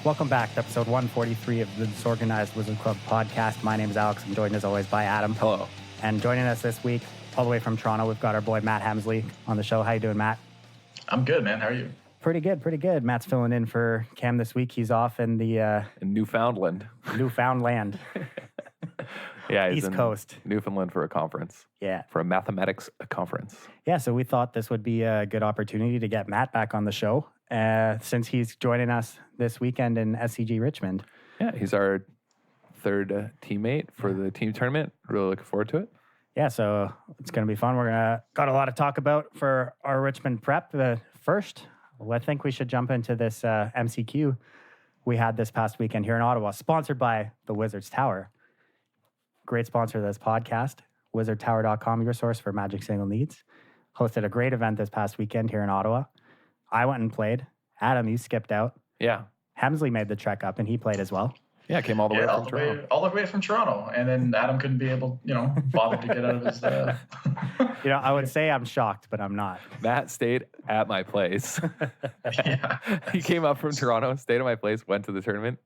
Welcome back to episode 143 of the Disorganized Wizard Club podcast. My name is Alex. I'm joined as always by Adam. Hello. And joining us this week, all the way from Toronto, we've got our boy Matt Hemsley on the show. How you doing, Matt? I'm good, man. How are you? Pretty good. Matt's filling in for Cam this week. He's off in the in Newfoundland. Yeah, he's East Coast. Newfoundland for a conference. Yeah. For a mathematics conference. Yeah, so we thought this would be a good opportunity to get Matt back on the show since he's joining us this weekend in SCG Richmond. Yeah, he's our third teammate for the team tournament. Really looking forward to it. Yeah, so it's going to be fun. Got a lot to talk about for our Richmond prep. First, I think we should jump into this MCQ we had this past weekend here in Ottawa, sponsored by the Wizards Tower. Great sponsor of this podcast, wizardtower.com, your source for Magic single needs. Hosted a great event this past weekend here in Ottawa. I went and played. Adam, you skipped out. Yeah. Hemsley made the trek up and he played as well. Yeah, came all the way from Toronto. All the way from Toronto. And then Adam couldn't be able, bother to get out of his... I would say I'm shocked, but I'm not. Matt stayed at my place. Yeah. He came up from Toronto, stayed at my place, went to the tournament.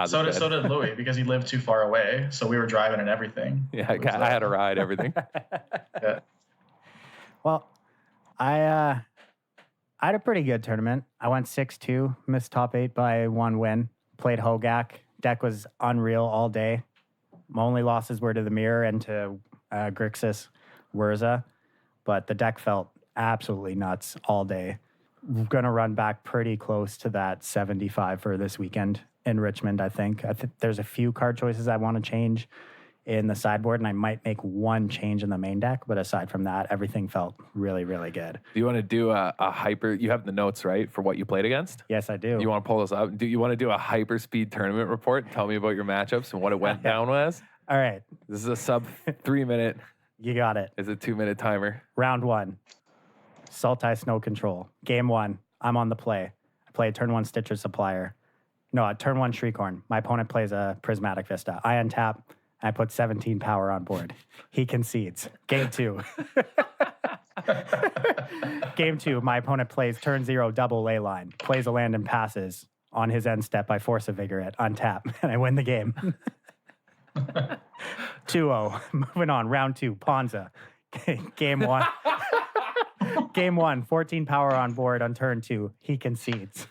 So did Louis, because he lived too far away. So we were driving and everything. Yeah, I had a ride, everything. Yeah. Well, I had a pretty good tournament. I went 6-2, missed top 8 by 1 win. Played Hogak. Deck was unreal all day. My only losses were to the Mirror and to Grixis Wurza, but the deck felt absolutely nuts all day. We're going to run back pretty close to that 75 for this weekend in Richmond, I think. There's a few card choices I want to change in the sideboard, and I might make one change in the main deck, but aside from that, everything felt really, really good. Do you want to do a hyper... You have the notes, right, for what you played against? Yes, I do. You want to pull those up? Do you want to do a hyper speed tournament report? Tell me about your matchups and what it went down was? All right. This is a sub 3 minute. You got it. It's a 2 minute timer. Round 1, Sultai Snow Control. Game 1, I'm on the play. I play a turn 1 Stitcher Supplier. No, a turn 1 Shriekhorn. My opponent plays a Prismatic Vista. I untap. I put 17 power on board. He concedes. Game 2. Game 2, my opponent plays turn 0 double ley line, plays a land and passes. On his end step, I force a Vigorate, untap, and I win the game. 2-0. Moving on, round 2, Ponza. Game 1. Game 1, 14 power on board on turn 2. He concedes.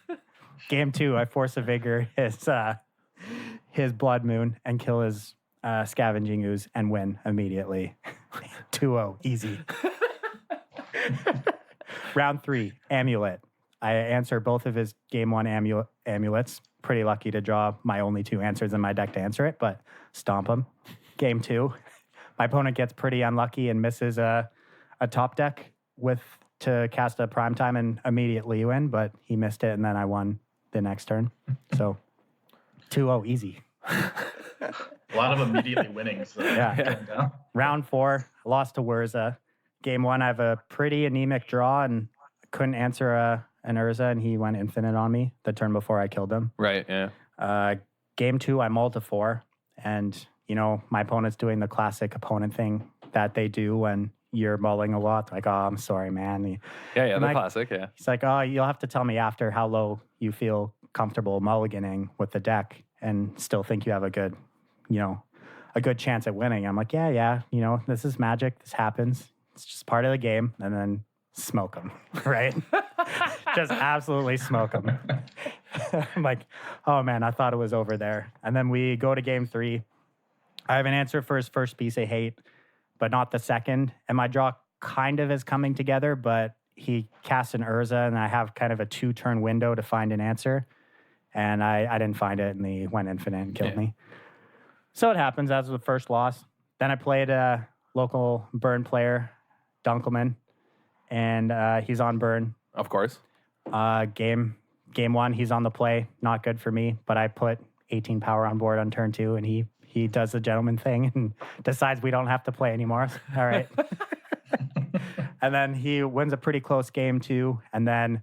Game 2, I force a Vigor his Blood Moon and kill his Scavenging Ooze and win immediately. 2-0, easy. Round 3, Amulet. I answer both of his game 1 amulets. Pretty lucky to draw my only 2 answers in my deck to answer it, but stomp him. Game 2, my opponent gets pretty unlucky and misses a top deck to cast a primetime and immediately win, but he missed it and then I won the next turn. So 2-0, easy. A lot of immediately winning. So yeah. Round 4, lost to Wurza. Game 1, I have a pretty anemic draw and couldn't answer an Urza, and he went infinite on me the turn before I killed him. Right, yeah. Game 2, I mull to 4, and, my opponent's doing the classic opponent thing that they do when you're mulling a lot. Like, oh, I'm sorry, man. The classic, yeah. He's like, oh, you'll have to tell me after how low you feel comfortable mulliganing with the deck and still think you have a good chance at winning. I'm like, yeah, this is Magic. This happens. It's just part of the game. And then smoke them, right? Just absolutely smoke them. I'm like, oh man, I thought it was over there. And then we go to game 3. I have an answer for his first piece of hate, but not the second. And my draw kind of is coming together, but he casts an Urza and I have kind of a 2-turn window to find an answer. And I didn't find it and he went infinite and killed me. So it happens. That was the first loss. Then I played a local Burn player, Dunkelman, and he's on Burn. Of course. Game 1, he's on the play. Not good for me, but I put 18 power on board on turn 2, and he does the gentleman thing and decides we don't have to play anymore. All right. And then he wins a pretty close game 2, and then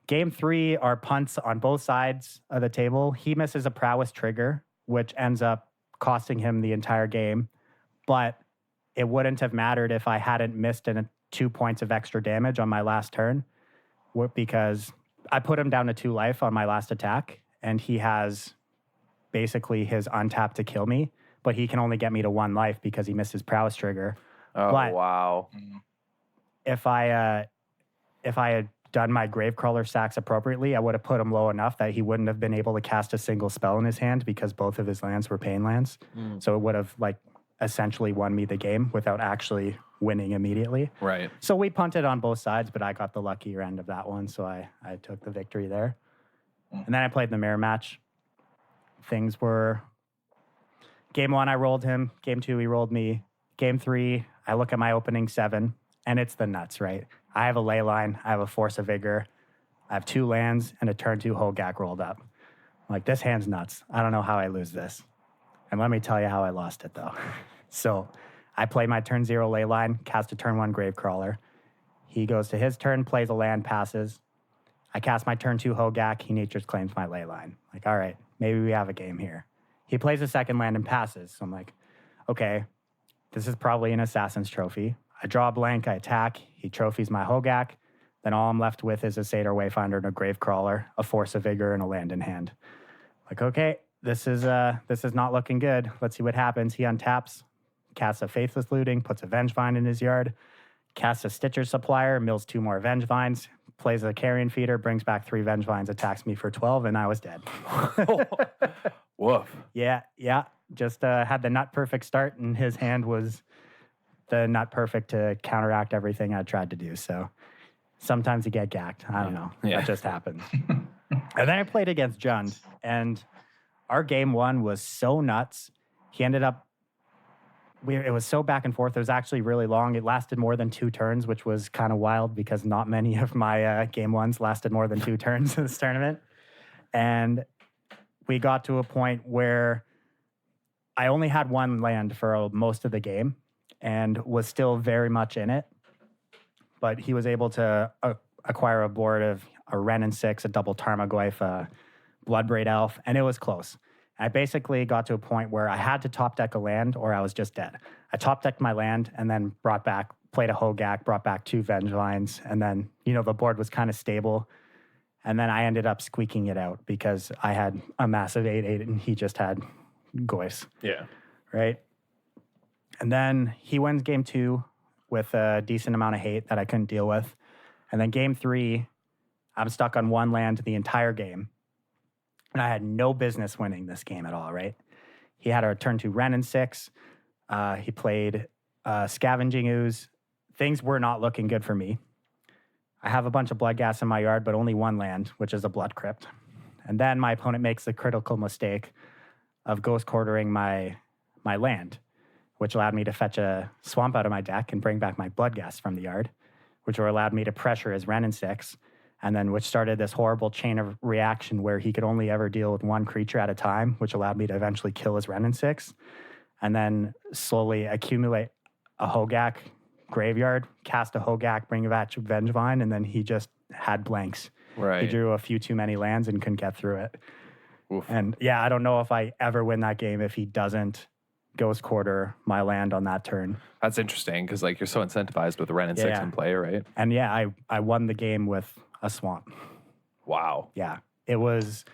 game 3 are punts on both sides of the table. He misses a prowess trigger, which ends up costing him the entire game. But it wouldn't have mattered if I hadn't missed 2 points of extra damage on my last turn, because I put him down to 2 life on my last attack, and he has basically his untapped to kill me, but he can only get me to 1 life because he missed his prowess trigger. Oh, but wow. If I had done my Gravecrawler stacks appropriately, I would have put him low enough that he wouldn't have been able to cast a single spell in his hand because both of his lands were pain lands. So it would have like essentially won me the game without actually winning immediately. Right. So we punted on both sides, but I got the luckier end of that one, so I took the victory there. And then I played the mirror match. Things were... Game 1, I rolled him. Game 2, he rolled me. Game 3, I look at my opening 7, and it's the nuts, right? I have a ley line. I have a Force of Vigor. I have 2 lands and a turn 2 Hogak rolled up. I'm like, this hand's nuts. I don't know how I lose this. And let me tell you how I lost it, though. So I play my turn 0 ley line, cast a turn 1 Gravecrawler. He goes to his turn, plays a land, passes. I cast my turn 2 Hogak. He Nature's Claims my ley line. Like, all right, maybe we have a game here. He plays a second land and passes. So I'm like, okay, this is probably an Assassin's Trophy. I draw a blank, I attack. He trophies my Hogak. Then all I'm left with is a Satyr Wayfinder and a Gravecrawler, a Force of Vigor, and a land in hand. Like, okay, this is not looking good. Let's see what happens. He untaps, casts a Faithless Looting, puts a Vengevine in his yard, casts a Stitcher Supplier, mills 2 more Vengevines, plays a Carrion Feeder, brings back 3 Vengevines, attacks me for 12, and I was dead. Woof. Yeah. Just had the nut perfect start, and his hand was the nut perfect to counteract everything I tried to do. So sometimes you get gacked. I don't know. Yeah. That just happens. And then I played against Jund, and our game 1 was so nuts. He ended up, it was so back and forth. It was actually really long. It lasted more than 2 turns, which was kind of wild because not many of my game 1s lasted more than 2 turns in this tournament. And we got to a point where I only had 1 land for most of the game and was still very much in it. But he was able to acquire a board of a Wrenn and 6, a double Tarmogoyf, a Bloodbraid Elf, and it was close. I basically got to a point where I had to top deck a land or I was just dead. I top decked my land and then played a Hogak, brought back 2 Vengevines, and then, the board was kind of stable. And then I ended up squeaking it out because I had a massive 8/8 and he just had Goyfs. Yeah. Right? And then he wins game 2 with a decent amount of hate that I couldn't deal with. And then game 3, I'm stuck on 1 land the entire game. And I had no business winning this game at all, right? He had a turn 2 Wrenn and 6. He played Scavenging Ooze. Things were not looking good for me. I have a bunch of Bloodghast in my yard, but only 1 land, which is a Blood Crypt. And then my opponent makes the critical mistake of Ghost Quartering my land, which allowed me to fetch a Swamp out of my deck and bring back my Bloodghast from the yard, which allowed me to pressure his Wrenn and 6, and then which started this horrible chain of reaction where he could only ever deal with 1 creature at a time, which allowed me to eventually kill his Wrenn and 6, and then slowly accumulate a Hogak graveyard, cast a Hogak, bring back Vengevine, and then he just had blanks. Right. He drew a few too many lands and couldn't get through it. Oof. And yeah, I don't know if I ever win that game if he doesn't Ghost Quarter my land on that turn. That's interesting because you're so incentivized with the Wrenn and 6 in play, right? And yeah, I won the game with a Swamp. Wow. Yeah. It was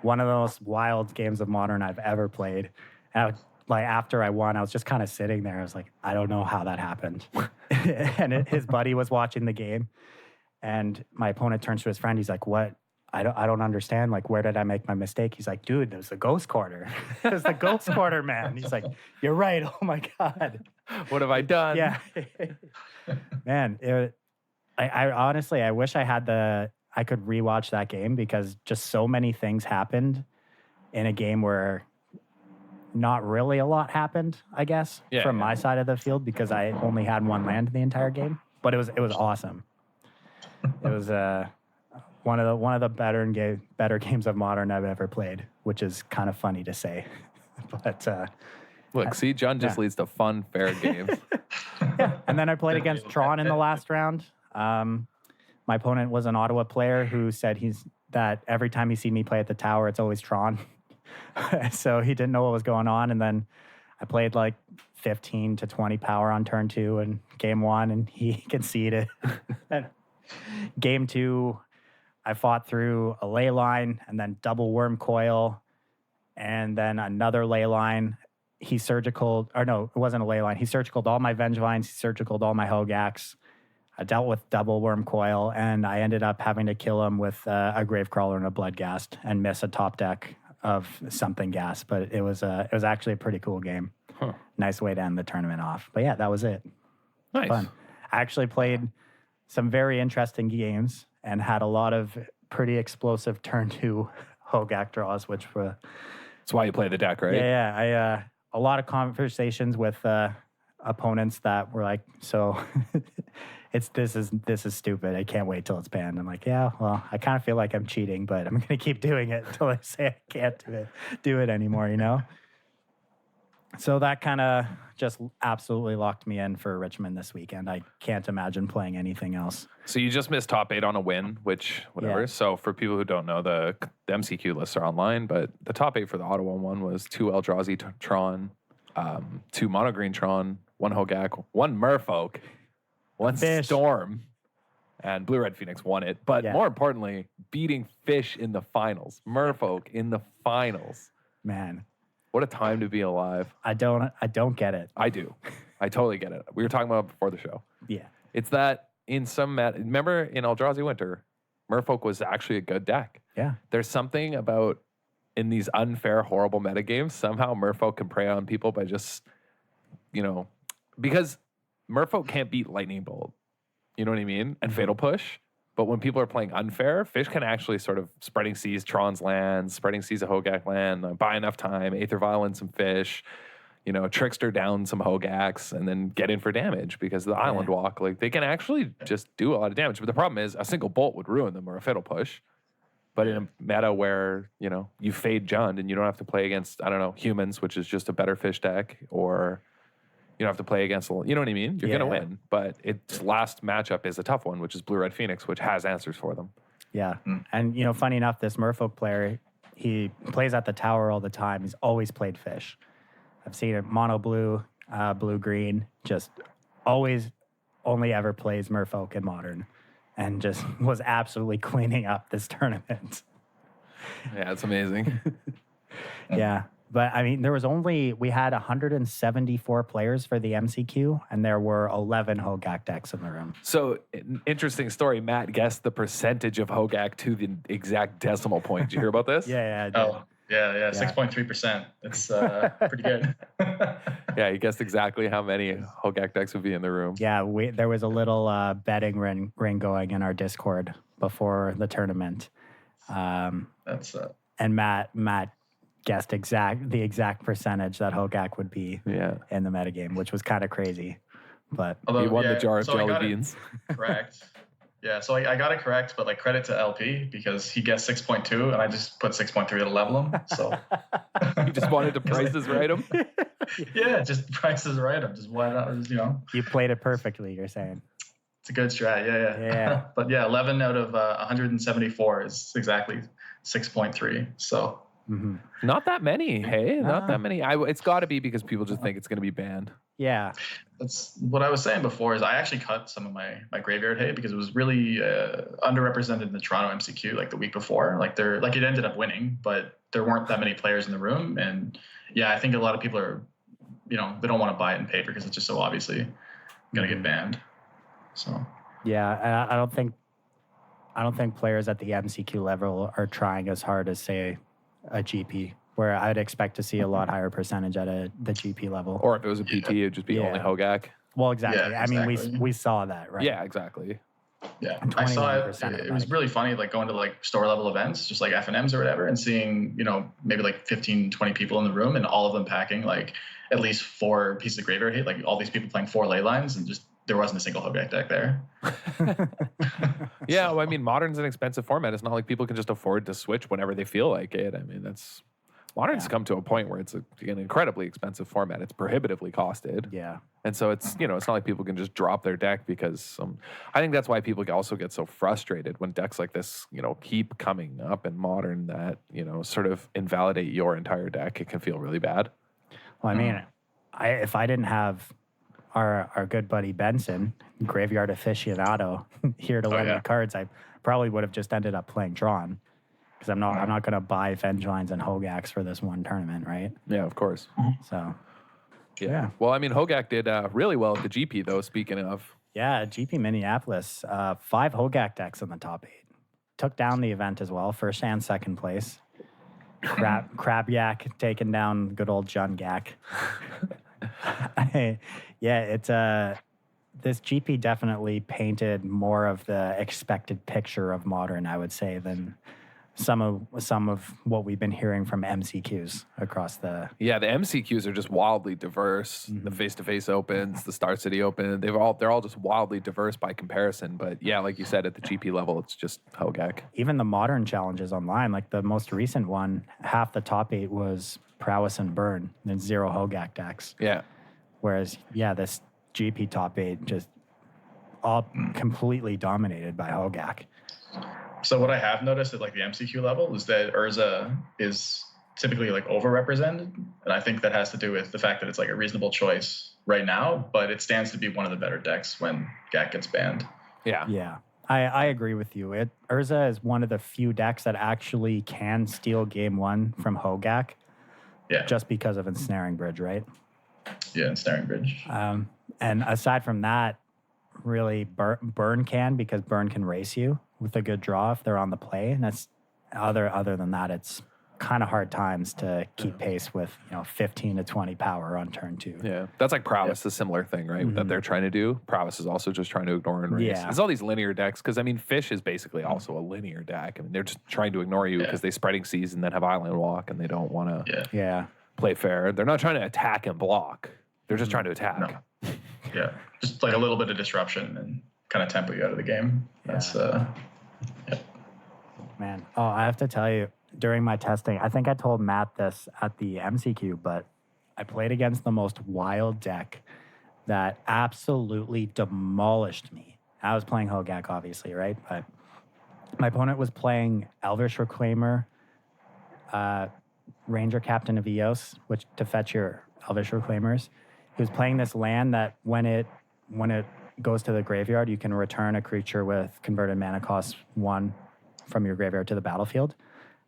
one of the most wild games of Modern I've ever played. And after I won, I was just kind of sitting there. I was like, I don't know how that happened. And his buddy was watching the game. And my opponent turns to his friend. He's like, what? I don't understand. Where did I make my mistake? He's like, dude, it was the Ghost Quarter. It was the Ghost Quarter, man. He's like, you're right. Oh, my God. What have I done? Yeah. Man, I honestly, I wish I could rewatch that game because just so many things happened in a game where not really a lot happened, I guess, from my side of the field because I only had 1 land the entire game. But it was awesome. It was one of the better games of Modern I've ever played, which is kind of funny to say. But look, see, John just leads to fun, fair games. Yeah, and then I played against Tron in the last round. My opponent was an Ottawa player who said that every time he seen me play at the tower, it's always Tron. So he didn't know what was going on. And then I played 15 to 20 power on turn 2 and game 1, and he conceded. Game 2, I fought through a ley line and then double worm coil and then another ley line. He surgicaled, or no, it wasn't a ley line. He surgicaled all my Vengevines. He surgicaled all my Hogaks. I dealt with double worm coil, and I ended up having to kill him with a Gravecrawler and a Bloodghast and miss a top deck of something gas. But it was actually a pretty cool game. Huh. Nice way to end the tournament off. But yeah, that was it. Nice. Fun. I actually played some very interesting games and had a lot of pretty explosive turn 2 Hogak draws, which were... That's why you play the deck, right? Yeah. A lot of conversations with opponents that were like, so this is stupid. I can't wait till it's banned. I'm like, yeah, well, I kind of feel like I'm cheating, but I'm going to keep doing it until I say I can't do it anymore, you know? So that kind of just absolutely locked me in for Richmond this weekend. I can't imagine playing anything else. So you just missed top 8 on a win, which, whatever. Yeah. So for people who don't know, the MCQ lists are online, but the top 8 for the Ottawa one was 2 Eldrazi Tron, 2 Mono Green Tron, 1 Hogak, 1 Merfolk, 1 Fish. Storm, and Blue Red Phoenix won it. But more importantly, beating Fish in the finals. Merfolk in the finals. Man. What a time to be alive. I don't get it. I do. I totally get it. We were talking about it before the show. Yeah. It's that in some... remember in Eldrazi Winter, Merfolk was actually a good deck. Yeah. There's something about in these unfair, horrible metagames, somehow Merfolk can prey on people by just, because Merfolk can't beat Lightning Bolt. You know what I mean? And Fatal Push. But when people are playing unfair, Fish can actually sort of spreading seas Tron's lands, spreading seas a Hogak land, buy enough time, Aether Vial in some Fish, Trickster down some Hogaks, and then get in for damage because of the Island Walk. Like, they can actually just do a lot of damage. But the problem is a single Bolt would ruin them or a Fatal Push. But in a meta where, you fade Jund and you don't have to play against, humans, which is just a better Fish deck, or... you don't have to play against, you know what I mean? You're going to win. But its last matchup is a tough one, which is Blue Red Phoenix, which has answers for them. Yeah. And, funny enough, this Merfolk player, he plays at the tower all the time. He's always played Fish. I've seen it mono blue, blue green, just always only ever plays Merfolk in Modern and just was absolutely cleaning up this tournament. Yeah, it's amazing. Yeah. But, we had 174 players for the MCQ, and there were 11 Hogak decks in the room. So, interesting story. Matt guessed the percentage of Hogak to the exact decimal point. Did you hear about this? Yeah, I did. Oh, yeah. 6.3%. It's pretty good. Yeah, he guessed exactly how many Hogak decks would be in the room. Yeah, there was a little betting ring going in our Discord before the tournament. And Matt guessed the exact percentage that Hogak would be in the metagame, which was kind of crazy. But he won the jar of jelly beans. Correct. Yeah, so I got it correct, but credit to LP because he guessed 6.2 and I just put 6.3 to level him. So you just wanted to prices right him? Yeah, just prices right him. Just why not? You played it perfectly, you're saying. It's a good strat. Yeah. But 11 out of 174 is exactly 6.3. So. Mm-hmm. Not that many, hey? Not that many. It's got to be because people just think it's going to be banned. Yeah. That's what I was saying before is I actually cut some of my graveyard hay because it was really underrepresented in the Toronto MCQ the week before. It ended up winning, but there weren't that many players in the room. And I think a lot of people are, they don't want to buy it in paper because it's just so obviously going to get banned. So. Yeah, I don't think players at the MCQ level are trying as hard as, say, a GP, where I'd expect to see a lot higher percentage at the GP level. Or if it was a PT, it'd just be only Hogak. Well, exactly. Yeah, exactly. We saw that, right? Yeah, exactly. Yeah, I saw it. It was really funny, going to store level events, just FNMs or whatever, and seeing, maybe 15, 20 people in the room and all of them packing at least 4 pieces of graveyard hate, all these people playing 4 ley lines and just there wasn't a single Hogak deck there. Yeah, well, Modern's an expensive format. It's not like people can just afford to switch whenever they feel like it. Modern's come to a point where it's an incredibly expensive format. It's prohibitively costed. Yeah. And so it's, it's not like people can just drop their deck because I think that's why people also get so frustrated when decks like this, keep coming up in Modern that, sort of invalidate your entire deck. It can feel really bad. Well, if I didn't have our good buddy Benson, graveyard aficionado, here to lend me cards, I probably would have just ended up playing Tron, because I'm not going to buy Vengevines and Hogaks for this one tournament, right? Yeah, of course. So Yeah. Well, I mean, Hogak did really well at the GP, though, speaking of. yeah, GP Minneapolis, 5 Hogak decks in the top 8. Took down the event as well, first and second place. Crab Yak taking down good old John Gak. It's this GP definitely painted more of the expected picture of Modern, I would say, than some of what we've been hearing from MCQs across the. Yeah, the MCQs are just wildly diverse. The face-to-face opens, the Star City Open, they're all just wildly diverse by comparison. But yeah, like you said, at the GP level, it's just Hogak. Even the Modern challenges online, like the most recent one, half the top 8 was Prowess and Burn, and 0 Hogak decks. Yeah. Whereas, this GP top 8 just all completely dominated by Hogak. So what I have noticed at like the MCQ level is that Urza is typically like overrepresented, and I think that has to do with the fact that it's like a reasonable choice right now, but it stands to be one of the better decks when Gak gets banned. Yeah. Yeah. I agree with you. Urza is one of the few decks that actually can steal game 1 from Hogak. Yeah. Just because of Ensnaring Bridge, right? Yeah, Ensnaring Bridge. And aside from that, really Burn can, because Burn can race you with a good draw if they're on the play. And that's other than that, it's kind of hard times to keep pace with 15 to 20 power on turn 2. Yeah, that's like Prowess, a similar thing, right? That they're trying to do. Prowess is also just trying to ignore and race. Yeah. There's all these linear decks, because I mean, Fish is basically also a linear deck. I mean, they're just trying to ignore you because they Spreading Seas and then have Island Walk, and they don't want to play fair. They're not trying to attack and block. They're just trying to attack. No. Yeah, just like a little bit of disruption and kind of tempo you out of the game. That's Man, I have to tell you, during my testing, I think I told Matt this at the MCQ, but I played against the most wild deck that absolutely demolished me. I was playing Hogak, obviously, right? But my opponent was playing Elvish Reclaimer, Ranger Captain of Eos, which to fetch your Elvish Reclaimers. He was playing this land that when it goes to the graveyard, you can return a creature with converted mana cost 1 from your graveyard to the battlefield.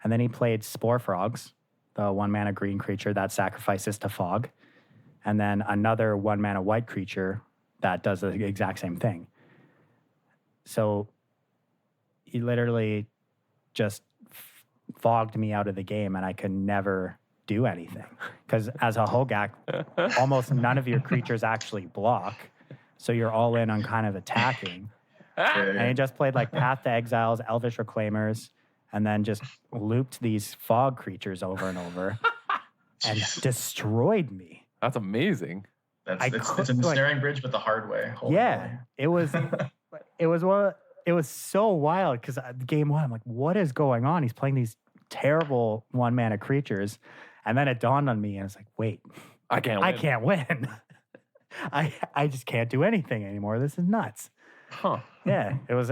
And then he played Spore Frogs, the 1 mana green creature that sacrifices to Fog. And then another 1 mana white creature that does the exact same thing. So he literally just fogged me out of the game, and I could never do anything. Because as a Hogak, almost none of your creatures actually block. So you're all in on kind of attacking. And he just played like Path to Exiles, Elvish Reclaimers, and then just looped these fog creatures over and over and destroyed me. That's amazing. It's an Ensnaring Bridge, but the hard way. Holy boy. It was so wild, because game 1, I'm like, what is going on? He's playing these terrible 1 mana creatures. And then it dawned on me, and I was like, wait, I can't win. I just can't do anything anymore. This is nuts. Huh. Yeah, it was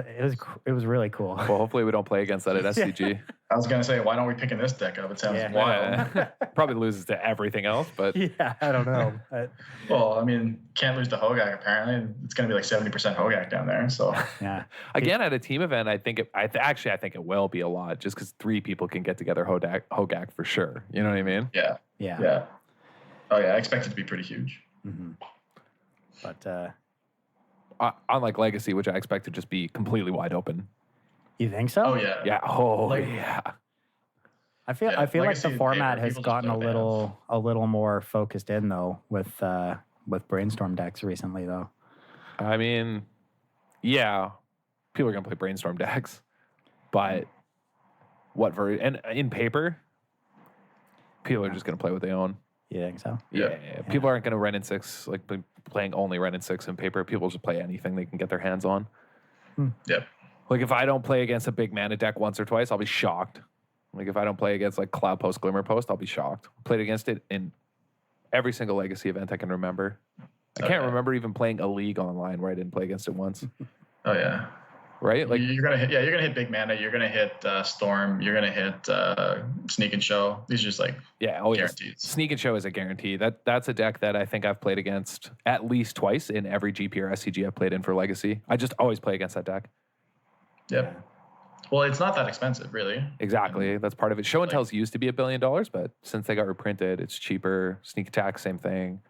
really cool. Well, hopefully we don't play against that at SCG. I was going to say, why don't we pick in this deck up? It sounds wild. Probably loses to everything else, but... Yeah, I don't know. Well, I mean, can't lose to Hogak, apparently. It's going to be like 70% Hogak down there, so... Yeah. Again, at a team event, I think it will be a lot, just because 3 people can get together Hogak for sure. You know what I mean? Yeah. Oh, yeah, I expect it to be pretty huge. Mm-hmm. But... unlike Legacy, which I expect to just be completely wide open. You think so? Oh, yeah. Yeah. Yeah. I feel like the format has gotten a little more focused in, though, with Brainstorm decks recently, though. I mean, yeah, people are gonna play Brainstorm decks, but and in paper, people are just gonna play what they own. You think so? Yeah. People aren't gonna Ren and 6 like playing only Ren and 6 in paper. People just play anything they can get their hands on. Yep. Like if I don't play against a big mana deck once or twice, I'll be shocked. Like if I don't play against like Cloud Post, Glimmer Post, I'll be shocked. Played against it in every single Legacy event I can remember. I can't remember even playing a league online where I didn't play against it once. Oh yeah. right? Like you're gonna hit big mana. You're gonna hit Storm. You're gonna hit Sneak and Show. These are just like guarantees. Sneak and Show is a guarantee. That's a deck that I think I've played against at least twice in every GP or SCG I've played in for Legacy. I just always play against that deck. Yep. Well, it's not that expensive, really. Exactly. That's part of it. Show and Tells used to be $1 billion, but since they got reprinted, it's cheaper. Sneak Attack, same thing.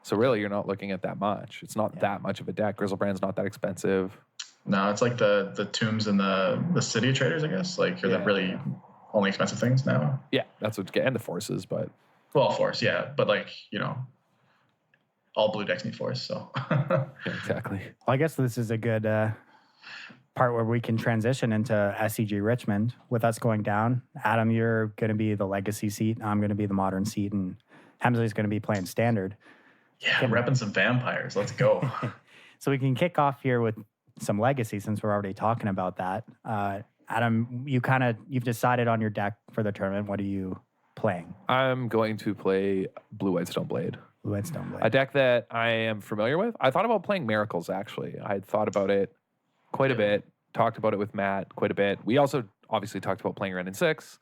So really, you're not looking at that much. It's not that much of a deck. Grizzlebrand's not that expensive. No, it's like the Tombs and the City Traders, I guess. Like, are the really only expensive things now. Yeah, that's what you get. And the Forces, but... Well, Force, yeah. But, like, all blue decks need Force, so... Yeah, exactly. Well, I guess this is a good... part where we can transition into SCG Richmond. With us going down, Adam, you're going to be the Legacy seat. I'm going to be the Modern seat, and Hemsley's going to be playing Standard. Yeah, repping some vampires. Let's go. So we can kick off here with some Legacy since we're already talking about that. Adam, you've decided on your deck for the tournament. What are you playing? I'm going to play Blue-White Stoneblade. Blue-White Stoneblade. A deck that I am familiar with. I thought about playing Miracles, actually. I had thought about it quite a bit, talked about it with Matt quite a bit. We also obviously talked about playing Ren and 6,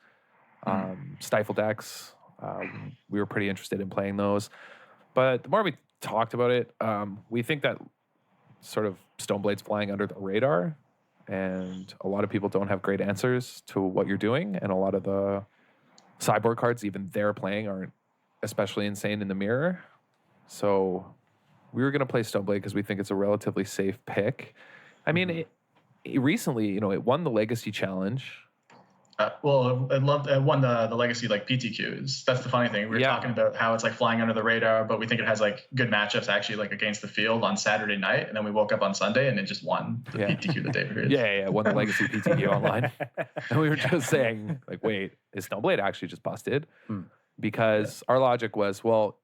Stifle decks. We were pretty interested in playing those. But the more we talked about it, we think that sort of Stoneblade's flying under the radar, and a lot of people don't have great answers to what you're doing, and a lot of the sideboard cards even they're playing aren't especially insane in the mirror. So we were going to play Stoneblade because we think it's a relatively safe pick. I mean, it recently, it won the Legacy Challenge. It won the Legacy PTQs. That's the funny thing. We were talking about how it's flying under the radar, but we think it has good matchups actually against the field on Saturday night, and then we woke up on Sunday and it just won the PTQ the day before. Yeah, won the Legacy PTQ online. And we were just saying, wait, is Stoneblade actually just busted? Because our logic was, well,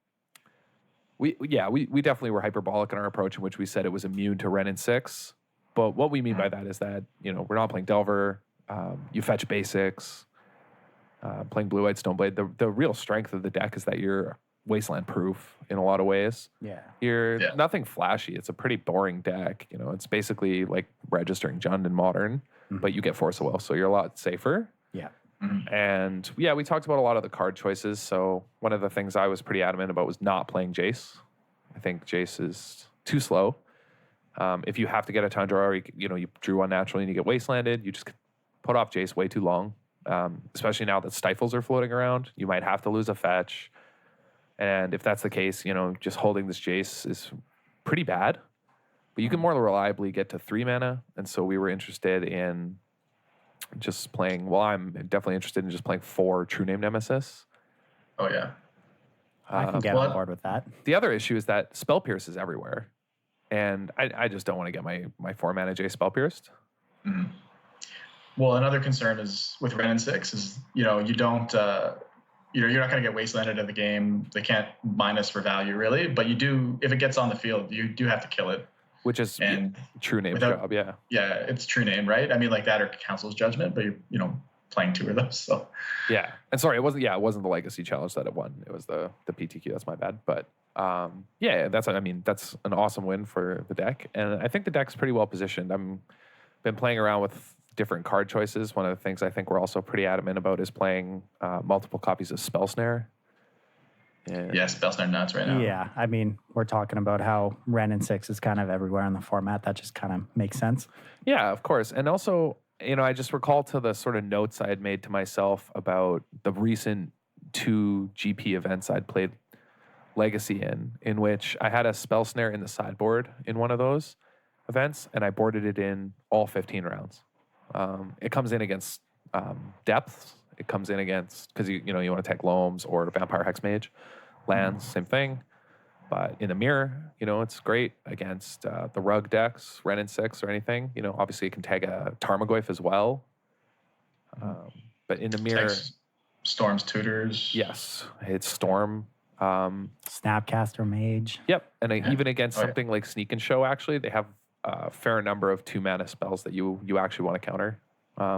we definitely were hyperbolic in our approach in which we said it was immune to Ren and 6. But what we mean by that is that, we're not playing Delver. You fetch basics. Playing Blue-White Stoneblade. The real strength of the deck is that you're Wasteland proof in a lot of ways. Yeah. You're nothing flashy. It's a pretty boring deck. It's basically like registering Jund in Modern, but you get Force of Will, so you're a lot safer. Yeah. And we talked about a lot of the card choices. So one of the things I was pretty adamant about was not playing Jace. I think Jace is too slow. If you have to get a Tundra or you drew one naturally and you get Wastelanded, you just put off Jace way too long. Especially now that Stifles are floating around, you might have to lose a fetch. And if that's the case, just holding this Jace is pretty bad. But you can more reliably get to 3 mana. And so we were interested in just playing, I'm definitely interested in just playing 4 True Name Nemesis. Oh, yeah. I can get on board with that. The other issue is that Spell Pierce is everywhere. And I just don't want to get my 4 mana Jace Spell Pierced. Mm-hmm. Well, another concern is with Ren and 6 is, you don't, you're not going to get Wastelanded in the game. They can't mine us for value, really. But you do, if it gets on the field, you do have to kill it. Which is True Name's job, yeah. Yeah, it's True Name, right? I mean, that or Council's Judgment, but you're, playing 2 of those, so. Yeah, and sorry, it wasn't the Legacy Challenge that it won. It was the PTQ, that's my bad. But that's an awesome win for the deck. And I think the deck's pretty well positioned. I've been playing around with different card choices. One of the things I think we're also pretty adamant about is playing multiple copies of Spell Snare. Yeah, Spell Snare nuts right now. Yeah, I mean, we're talking about how Ren and 6 is kind of everywhere in the format. That just kind of makes sense. Yeah, of course. And also, I just recall to the sort of notes I had made to myself about the recent 2 GP events I'd played Legacy in which I had a Spell Snare in the sideboard in one of those events, and I boarded it in all 15 rounds. It comes in against depths. It comes in against, because you want to take Loams or Vampire Hexmage. Lands, same thing. But in the mirror, it's great against the rug decks, Ren and 6 or anything. Obviously it can tag a Tarmogoyf as well. But in the mirror... Storm's Tutors. Yes, it's Storm. Snapcaster Mage. Yep, and even against something like Sneak and Show, actually, they have a fair number of 2 mana spells that you actually want to counter.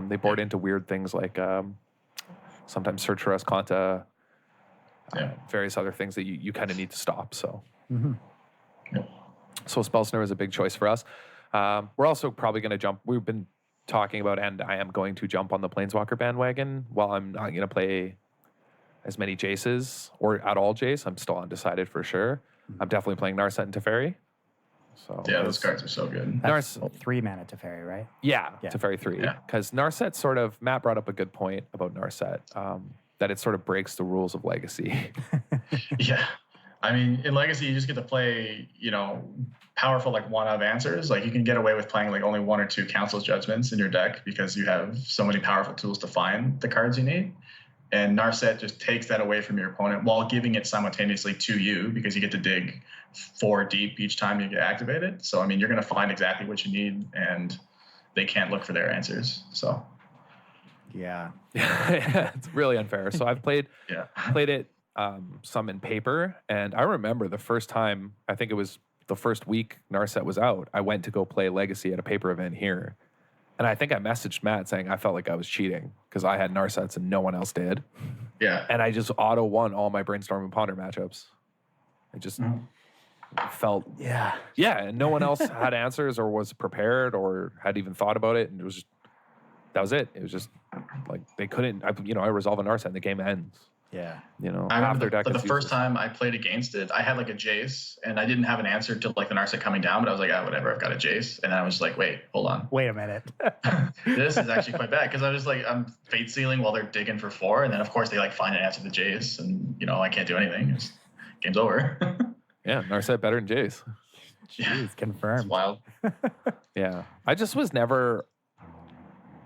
They board into weird things like sometimes Search for Escanta, various other things that you kind of need to stop. So, so Spell Snare was a big choice for us. We're also probably going to jump. We've been talking about, and I am going to jump on the Planeswalker bandwagon. While I'm not going to play as many Jaces or at all Jace, I'm still undecided for sure. I'm definitely playing Narset and Teferi. So Yeah, those cards are so good. That's 3 mana Teferi, right? Yeah, Yeah. Teferi 3. Yeah. Because Narset sort of, Matt brought up a good point about Narset, that it sort of breaks the rules of Legacy. Yeah. I mean, in Legacy, you just get to play, powerful, like, one-of answers. Like, you can get away with playing, like, only 1 or 2 Council's Judgments in your deck because you have so many powerful tools to find the cards you need. And Narset just takes that away from your opponent while giving it simultaneously to you because you get to dig 4 deep each time you get activated. So, I mean, you're going to find exactly what you need, and they can't look for their answers. So, Yeah. It's really unfair. So I've played it some in paper, and I remember the first time, I think it was the first week Narset was out, I went to go play Legacy at a paper event here. And I think I messaged Matt saying I felt like I was cheating because I had Narsets and no one else did. Yeah. And I just auto won all my Brainstorm and Ponder matchups. I just felt, Yeah. and no one else had answers or was prepared or had even thought about it. And it was just, that was it. It was just like they couldn't, I resolve a Narset and the game ends. Yeah. I remember the first time I played against it, I had like a Jace, and I didn't have an answer till like the Narset coming down, but I was like, whatever, I've got a Jace. And then I was like, wait, hold on. Wait a minute. This is actually quite bad because I was like, I'm fate sealing while they're digging for 4. And then, of course, they like find an answer to Jace, and, I can't do anything. Game's over. Yeah, Narset better than Jace. Jeez, confirmed. It's wild. Yeah. I just was never,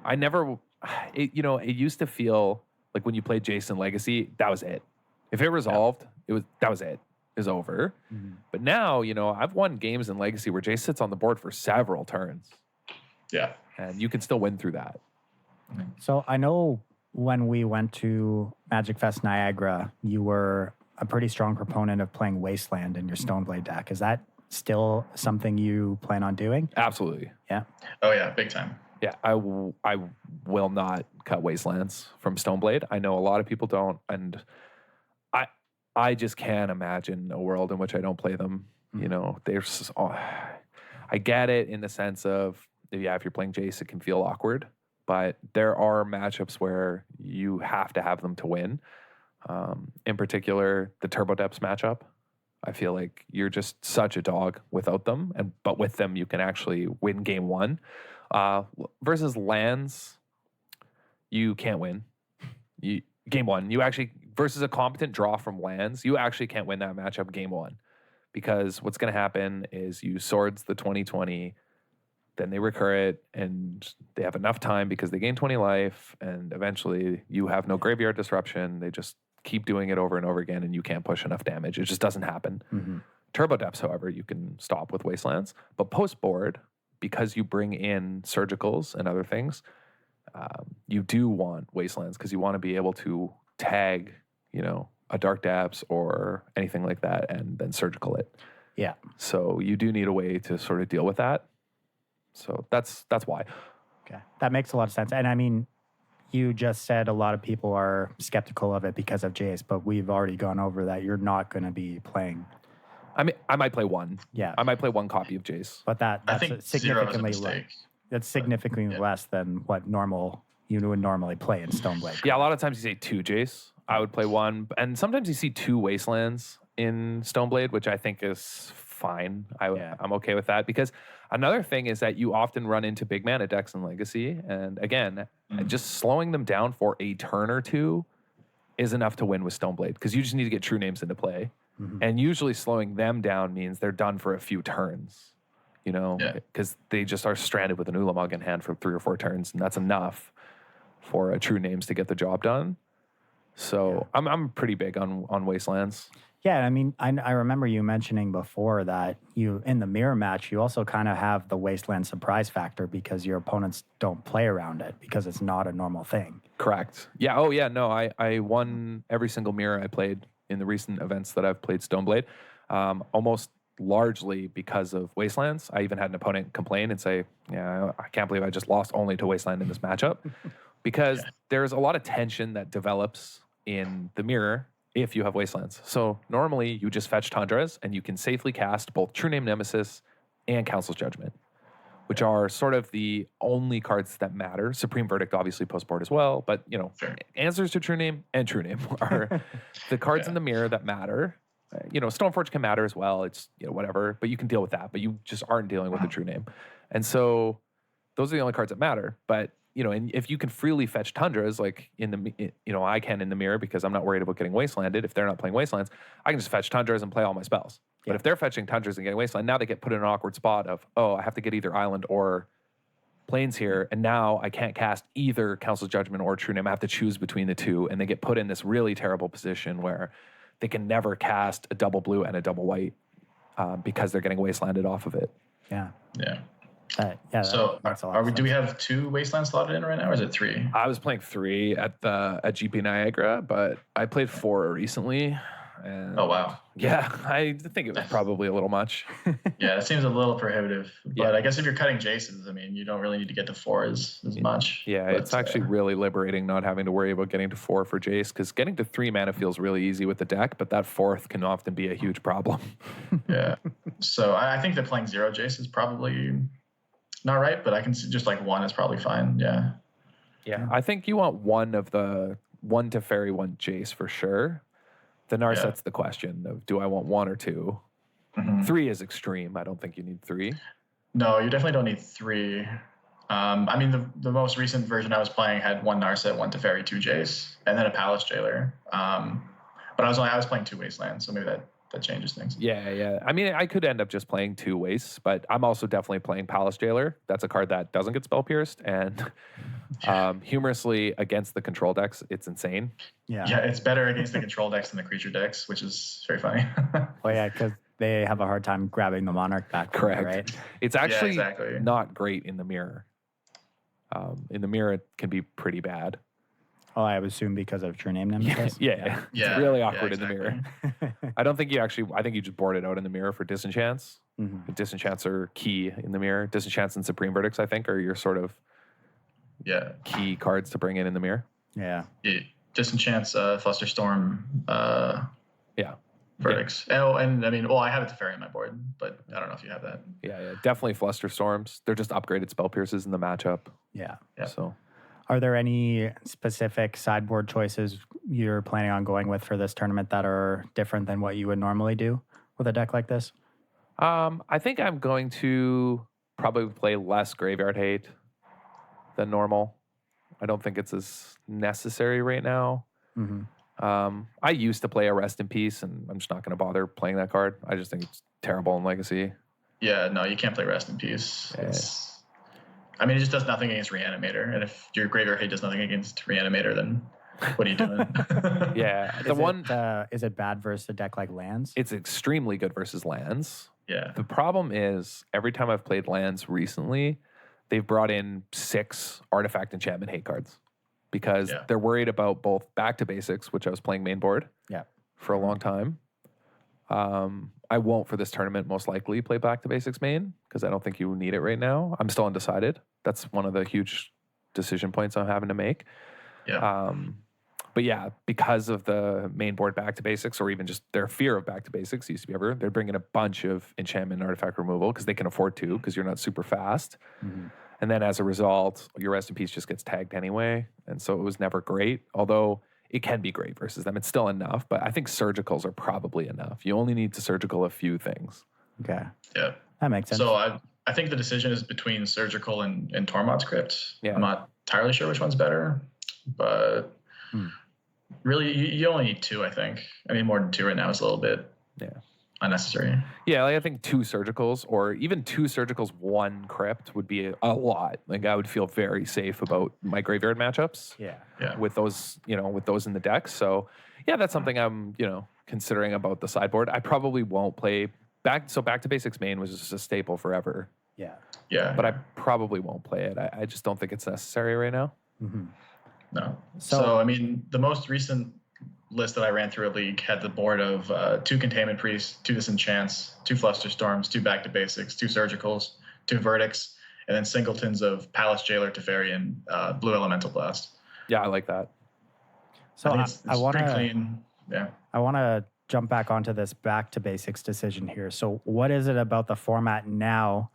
it used to feel like when you played Jason Legacy, that was it. If it resolved, that was it. It was over. Mhm. But now, I've won games in Legacy where Jace sits on the board for several turns. Yeah. And you can still win through that. So I know when we went to Magic Fest Niagara, you were a pretty strong proponent of playing Wasteland in your Stoneblade deck. Is that still something you plan on doing? Absolutely. Yeah. Oh, yeah. Big time. Yeah, I will not cut Wastelands from Stoneblade. I know a lot of people don't, and I just can't imagine a world in which I don't play them. There's, I get it in the sense of, if you're playing Jace, it can feel awkward, but there are matchups where you have to have them to win. In particular, the Turbo Depths matchup. I feel like you're just such a dog without them, but with them, you can actually win game 1. Versus lands, you can't win. Game 1, you actually, versus a competent draw from lands, you actually can't win that matchup game 1. Because what's going to happen is you swords the 20/20, then they recur it, and they have enough time because they gain 20 life, and eventually you have no graveyard disruption. They just keep doing it over and over again, and you can't push enough damage. It just doesn't happen. Mm-hmm. Turbo Depths, however, you can stop with Wastelands. But post-board, because you bring in surgicals and other things, you do want Wastelands because you want to be able to tag, a Dark Depths or anything like that and then surgical it. Yeah. So you do need a way to sort of deal with that. So that's why. Okay. That makes a lot of sense. And I mean, you just said a lot of people are skeptical of it because of Jace, but we've already gone over that. You're not going to be playing. I mean, I might play one. Yeah. I might play one copy of Jace. But I that's think 0 is a significantly less. mistake. That's significantly less than what you would normally play in Stoneblade. Yeah, a lot of times you say 2 Jace. I would play 1. And sometimes you see 2 Wastelands in Stoneblade, which I think is fine. I'm okay with that. Because another thing is that you often run into big mana decks in Legacy. And again, just slowing them down for a turn or 2 is enough to win with Stoneblade. Because you just need to get true names into play. Mm-hmm. And usually slowing them down means they're done for a few turns. Because they just are stranded with an Ulamog in hand for 3 or 4 turns. And that's enough for a true names to get the job done. So I'm pretty big on Wastelands. Yeah, I mean, I remember you mentioning before that you, in the mirror match, you also kind of have the Wasteland surprise factor because your opponents don't play around it because it's not a normal thing. Correct. Yeah. Oh, yeah. No, I won every single mirror I played in the recent events that I've played Stoneblade, almost largely because of Wastelands. I even had an opponent complain and say, I can't believe I just lost only to Wasteland in this matchup. Because there's a lot of tension that develops in the mirror if you have Wastelands. So normally you just fetch Tundras and you can safely cast both True Name Nemesis and Council's Judgment. which are sort of the only cards that matter. Supreme Verdict, obviously, post-board as well. But, Sure. Answers to True Name and True Name are the cards in the mirror that matter. Stoneforge can matter as well. It's, whatever. But you can deal with that. But you just aren't dealing with the True Name. And so those are the only cards that matter. But, and if you can freely fetch Tundras, like I can in the mirror because I'm not worried about getting Wastelanded. If they're not playing Wastelands, I can just fetch Tundras and play all my spells. But if they're fetching Tundras and getting Wasteland, now they get put in an awkward spot of, I have to get either Island or Plains here, and now I can't cast either Council's Judgment or True Name. I have to choose between the two, and they get put in this really terrible position where they can never cast a double blue and a double white because they're getting Wastelanded off of it. Yeah. So do we have 2 Wastelands slotted in right now, or is it 3? I was playing 3 at GP Niagara, but I played 4 recently. And oh, wow. Yeah, I think it was probably a little much. Yeah, it seems a little prohibitive. But I guess if you're cutting Jaces, you don't really need to get to 4 as much. Yeah, but, it's actually really liberating not having to worry about getting to 4 for Jace, because getting to 3 mana feels really easy with the deck, but that 4th can often be a huge problem. Yeah. So I think that playing 0 Jace is probably not right, but I can see just 1 is probably fine. Yeah. Yeah, I think you want 1 of the 1 Teferi, 1 Jace for sure. The Narset's the question of, do I want 1 or 2? Mm-hmm. 3 is extreme. I don't think you need 3. No, you definitely don't need 3. The most recent version I was playing had 1 Narset, 1 Teferi, 2 Jace, and then a Palace Jailer. But I was playing 2 Wastelands, so maybe that changes things. Yeah. I could end up just playing 2 Wastes, but I'm also definitely playing Palace Jailer. That's a card that doesn't get spell pierced, and humorously against the control decks, it's insane. Yeah, it's better against the control decks than the creature decks, which is very funny. Well, yeah, because they have a hard time grabbing the Monarch back. Correct. Right? It's actually not great in the mirror. In the mirror, it can be pretty bad. Oh, I would assume because of True Name Nemesis? Yeah. It's really awkward in the mirror. I don't think I think you just board it out in the mirror for disenchants. Mm-hmm. Disenchants are key in the mirror. Disenchants and Supreme Verdicts, I think, are your sort of key cards to bring in the mirror. Yeah. Disenchants, Flusterstorm, Verdicts. Yeah. Oh, and I have a Teferi on my board, but I don't know if you have that. Yeah. Definitely Flusterstorms. They're just upgraded spell pierces in the matchup. Yeah. So, are there any specific sideboard choices you're planning on going with for this tournament that are different than what you would normally do with a deck like this? I think I'm going to probably play less Graveyard Hate than normal. I don't think it's as necessary right now. Mm-hmm. I used to play a Rest in Peace, and I'm just not going to bother playing that card. I just think it's terrible in Legacy. Yeah, no, you can't play Rest in Peace. Yeah. It just does nothing against Reanimator, and if your Graveyard Hate does nothing against Reanimator, then what are you doing? Yeah. Is it bad versus a deck like lands? It's extremely good versus lands. Yeah. The problem is, every time I've played lands recently, they've brought in 6 Artifact Enchantment Hate cards because they're worried about both Back to Basics, which I was playing main board for a long time. I won't for this tournament most likely play Back to Basics main because I don't think you need it right now. I'm still undecided. That's one of the huge decision points I'm having to make. Yeah. But yeah, because of the main board Back to Basics, or even just their fear of Back to Basics, used to be they're bringing a bunch of enchantment and artifact removal because they can afford to, because you're not super fast. Mm-hmm. And then as a result, your Rest in Peace just gets tagged anyway. And so it was never great, although it can be great versus them. It's still enough, but I think surgicals are probably enough. You only need to surgical a few things. Okay. Yeah. That makes sense. So I think the decision is between surgical and Tormod's Crypt. Yeah. I'm not entirely sure which one's better, but really you only need 2, I think. More than 2 right now is a little bit unnecessary. Yeah, I think 2 surgicals, or even 2 surgicals, 1 crypt would be a lot. I would feel very safe about my graveyard matchups. Yeah. With those, with those in the deck. So yeah, that's something I'm, considering about the sideboard. I probably won't play Back to Basics main was just a staple forever. Yeah. But I probably won't play it. I just don't think it's necessary right now. Mm-hmm. No. So the most recent list that I ran through a league had the board of 2 Containment Priests, 2 Disenchants, 2 Flusterstorms, 2 Back to Basics, 2 Surgicals, 2 Verdicts, and then singletons of Palace Jailer, Teferi, and Blue Elemental Blast. Yeah, I like that. So I want to clean. Yeah. I want to jump back onto this Back to Basics decision here. So what is it about the format now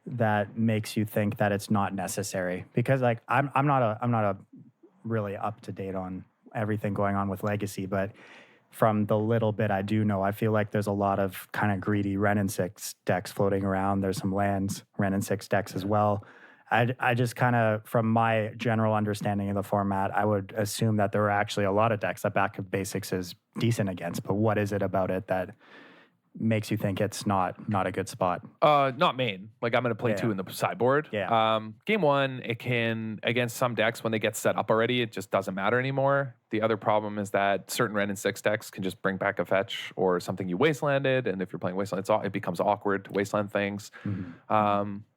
that makes you think that it's not necessary? Because like I'm not a really up to date on everything going on with Legacy, but from the little bit I do know, I feel like there's a lot of kind of greedy Ren and 6 decks floating around. There's some lands Ren and 6 decks as well. I just kind of, from my general understanding of the format, I would assume that there are actually a lot of decks that Back to Basics is decent against. But what is it about it that makes you think it's not a good spot? Not main. Like I'm going to play 2 in the sideboard. Yeah. Game 1, it can, against some decks, when they get set up already, it just doesn't matter anymore. The other problem is that certain Ren and 6 decks can just bring back a fetch or something you wastelanded. And if you're playing wasteland, it becomes awkward to wasteland things.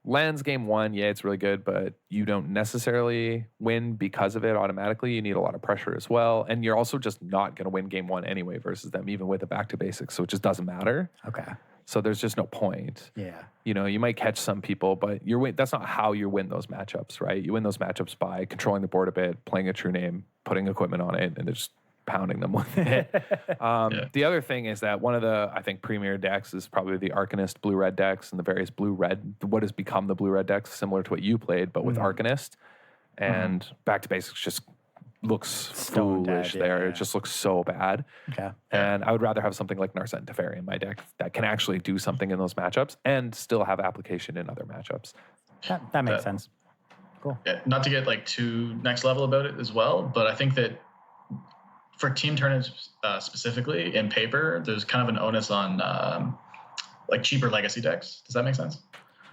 Lands game 1, yeah, it's really good, but you don't necessarily win because of it automatically. You need a lot of pressure as well. And you're also just not going to win game 1 anyway versus them, even with a Back to Basics. So it just doesn't matter. Okay. So there's just no point. Yeah. You know, you might catch some people, but that's not how you win those matchups, right? You win those matchups by controlling the board a bit, playing a true name, putting equipment on it, and just pounding them with it. The other thing is that one of the, I think, premier decks is probably the Arcanist blue-red decks and the various blue-red, what has become the blue-red decks, similar to what you played, but with Arcanist. And Back to Basics just looks Stone foolish dead, there. yeah. It just looks so bad. Okay. And I would rather have something like Narset and Teferi in my deck that can actually do something in those matchups and still have application in other matchups. That makes sense. Cool. Yeah, not to get like too next level about it as well, but I think that for team tournaments specifically in paper, there's kind of an onus on like cheaper legacy decks. Does that make sense?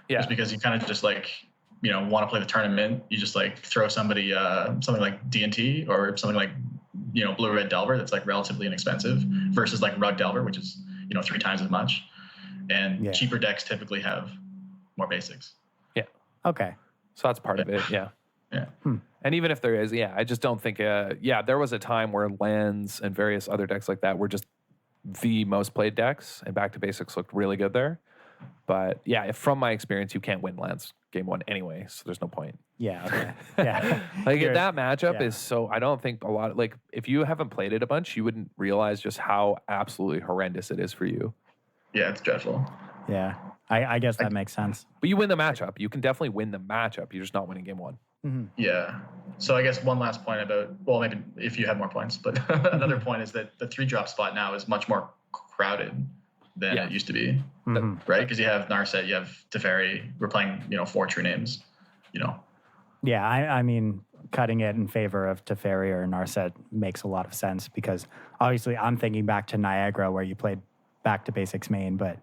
Yeah. Just because you kind of just like, you know, want to play the tournament, you just like throw somebody something like D&T or something like, you know, blue red Delver that's like relatively inexpensive versus like Rug Delver, which is, you know, 3 times as much. And cheaper decks typically have more basics. Yeah. Okay. So that's part of it. Yeah. Yeah. And even if there is, I just don't think, there was a time where lands and various other decks like that were just the most played decks, and Back to Basics looked really good there. But from my experience, you can't win lands game 1 anyway, so there's no point. Yeah. Okay. Yeah. Like that matchup is so, I don't think a lot, like if you haven't played it a bunch, you wouldn't realize just how absolutely horrendous it is for you. Yeah, it's dreadful. Yeah. I guess that makes sense. But you win the matchup. You can definitely win the matchup. You're just not winning game 1. Yeah. So I guess one last point about, well, maybe if you have more points, but another point is that the 3-drop spot now is much more crowded than it used to be, right? Because you have Narset, you have Teferi. We're playing, you know, 4 true names, you know. Yeah, I mean, cutting it in favor of Teferi or Narset makes a lot of sense because obviously I'm thinking back to Niagara where you played Back to Basics main, but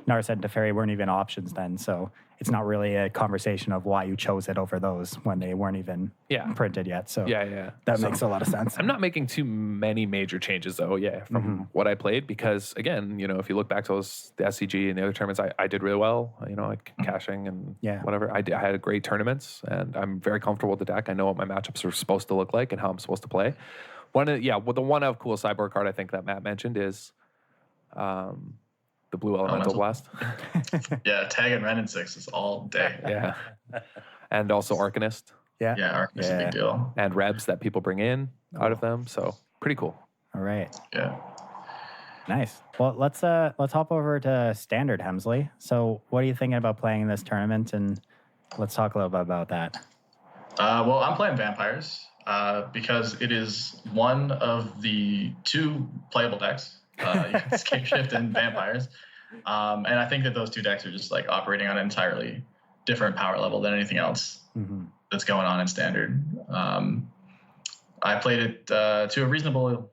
Narset and Teferi weren't even options then, so it's not really a conversation of why you chose it over those when they weren't even printed yet. So that makes a lot of sense. I'm not making too many major changes though, from what I played because again, you know, if you look back to the SCG and the other tournaments, I did really well, you know, like caching and whatever. I had great tournaments and I'm very comfortable with the deck. I know what my matchups are supposed to look like and how I'm supposed to play. The one of cool sideboard card I think that Matt mentioned is the blue Elemental Blast. Tag and Ren and 6 is all day. And also Arcanist. Yeah, Arcanist is a big deal. And Rebs that people bring in out of them. So pretty cool. All right. Yeah. Nice. Well, let's hop over to Standard, Hemsley. So what are you thinking about playing in this tournament? And let's talk a little bit about that. Well, I'm playing Vampires because it is one of the 2 playable decks. You can Escape Shift and Vampires. And I think that those 2 decks are just like operating on an entirely different power level than anything else that's going on in Standard. I played it to a reasonable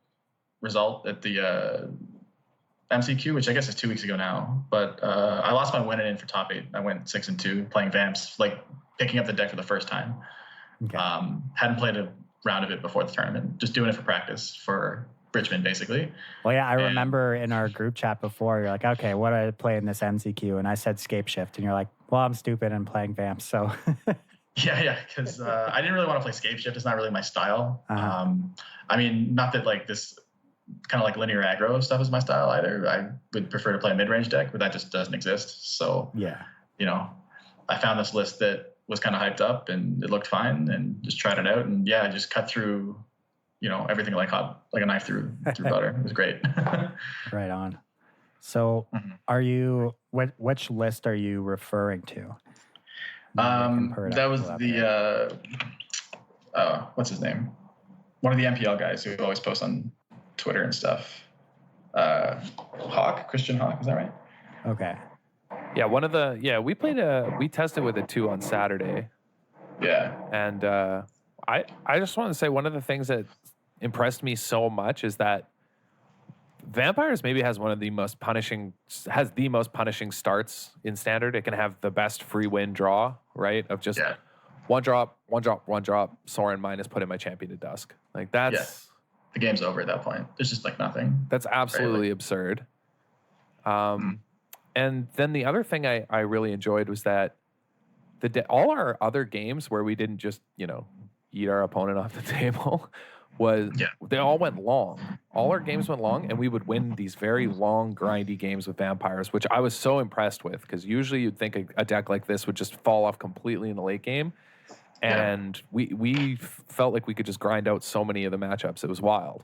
result at the MCQ, which I guess is 2 weeks ago now. But I lost my win in for top 8. I went 6-2 playing Vamps, like picking up the deck for the first time. Okay. Hadn't played a round of it before the tournament, just doing it for practice for Richmond, basically. Well, yeah, I remember in our group chat before, you're like, okay, what do I play in this MCQ? And I said Escape Shift, and you're like, well, I'm stupid and playing Vamps, so. Yeah, because I didn't really want to play Escape Shift. It's not really my style. I mean, not that like this kind of like linear aggro stuff is my style either. I would prefer to play a mid-range deck, but that just doesn't exist. So, you know, I found this list that was kind of hyped up and it looked fine and just tried it out. And I just cut through, you know, everything like a knife through butter. It was great. Right on. So are you, which list are you referring to? That was the what's his name? One of the MPL guys who always posts on Twitter and stuff. Christian Hawk, is that right? Okay. Yeah, we tested with it too on Saturday. Yeah. And I just want to say one of the things that impressed me so much is that Vampires maybe has the most punishing starts in Standard. It can have the best free win draw, right? Of just one drop, Soren minus put in my champion to dusk. Like that's the game's over at that point. There's just like nothing. That's absolutely absurd. And then the other thing I really enjoyed was that all our other games where we didn't just, eat our opponent off the table they all went long. All our games went long, and we would win these very long, grindy games with Vampires, which I was so impressed with, because usually you'd think a deck like this would just fall off completely in the late game. And we felt like we could just grind out so many of the matchups. It was wild.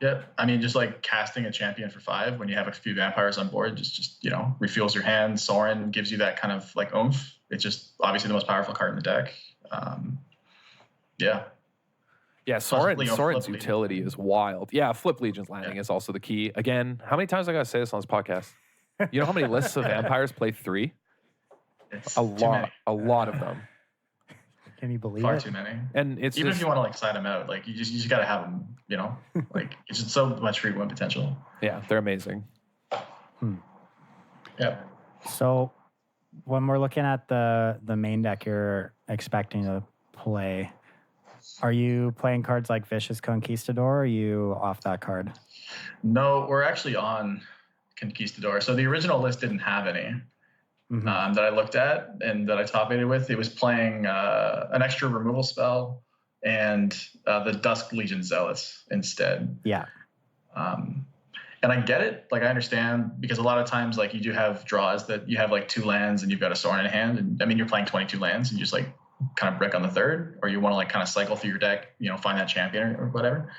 Yeah, I mean, just like casting a champion for 5 when you have a few Vampires on board, just refuels your hand. Soren gives you that kind of like oomph. It's just obviously the most powerful card in the deck. Yeah, Soren's utility is wild. Yeah, Flip Legion's Landing is also the key. Again, how many times I gotta say this on this podcast? You know how many lists of Vampires play 3? A lot of them. Can you believe Far it? too many. And it's even if you want to like side them out, like you just gotta have them. Like it's just so much free win potential. Yeah, they're amazing. Yeah. So when we're looking at the main deck you're expecting to play, are you playing cards like Vicious Conquistador, or are you off that card? No, we're actually on Conquistador. So the original list didn't have any that I looked at and that I top-aided with. It was playing an extra removal spell and the Dusk Legion Zealots instead. Yeah. And I get it. Like, I understand, because a lot of times, like, you do have draws that you have like 2 lands and you've got a Soren in hand. And I mean, you're playing 22 lands and you just like kind of brick on the 3rd, or you want to like kind of cycle through your deck, find that champion or whatever.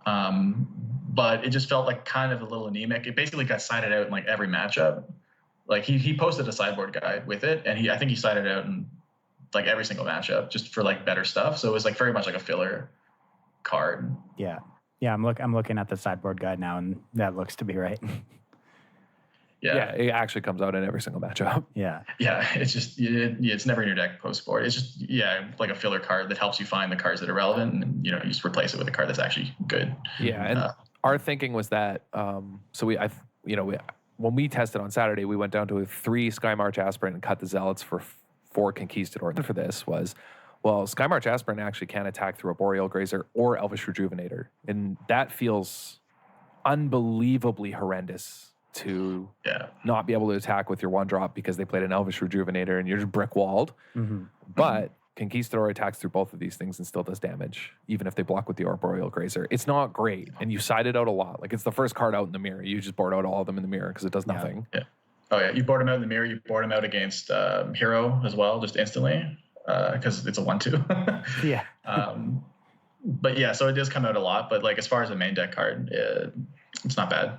But it just felt like kind of a little anemic. It basically got sided out in like every matchup. Like he posted a sideboard guide with it, and I think he sided out in like every single matchup just for like better stuff. So it was like very much like a filler card. Yeah. Yeah, I'm looking at the sideboard guide now, and that looks to be right. Yeah, it actually comes out in every single matchup. Yeah. Yeah, it's just it's never in your deck post-board. It's just like a filler card that helps you find the cards that are relevant, and you just replace it with a card that's actually good. Yeah, and our thinking was that when we tested on Saturday, we went down to a 3 Skymarch Aspirant and cut the Zealots for 4 Conquistador. For this was, Skymarch Aspirant actually can attack through a Boreal Grazer or Elvish Rejuvenator, and that feels unbelievably horrendous to not be able to attack with your 1-drop because they played an Elvish Rejuvenator and you're just brick walled. But Conquistador attacks through both of these things and still does damage, even if they block with the Boreal Grazer. It's not great, and you side it out a lot. Like, it's the first card out in the mirror. You just board out all of them in the mirror because it does nothing. Yeah. Oh yeah, you board them out in the mirror. You board them out against Hero as well, just instantly, because it's a 1/2. Yeah. But yeah, so it does come out a lot. But like, as far as a main deck card, it's not bad.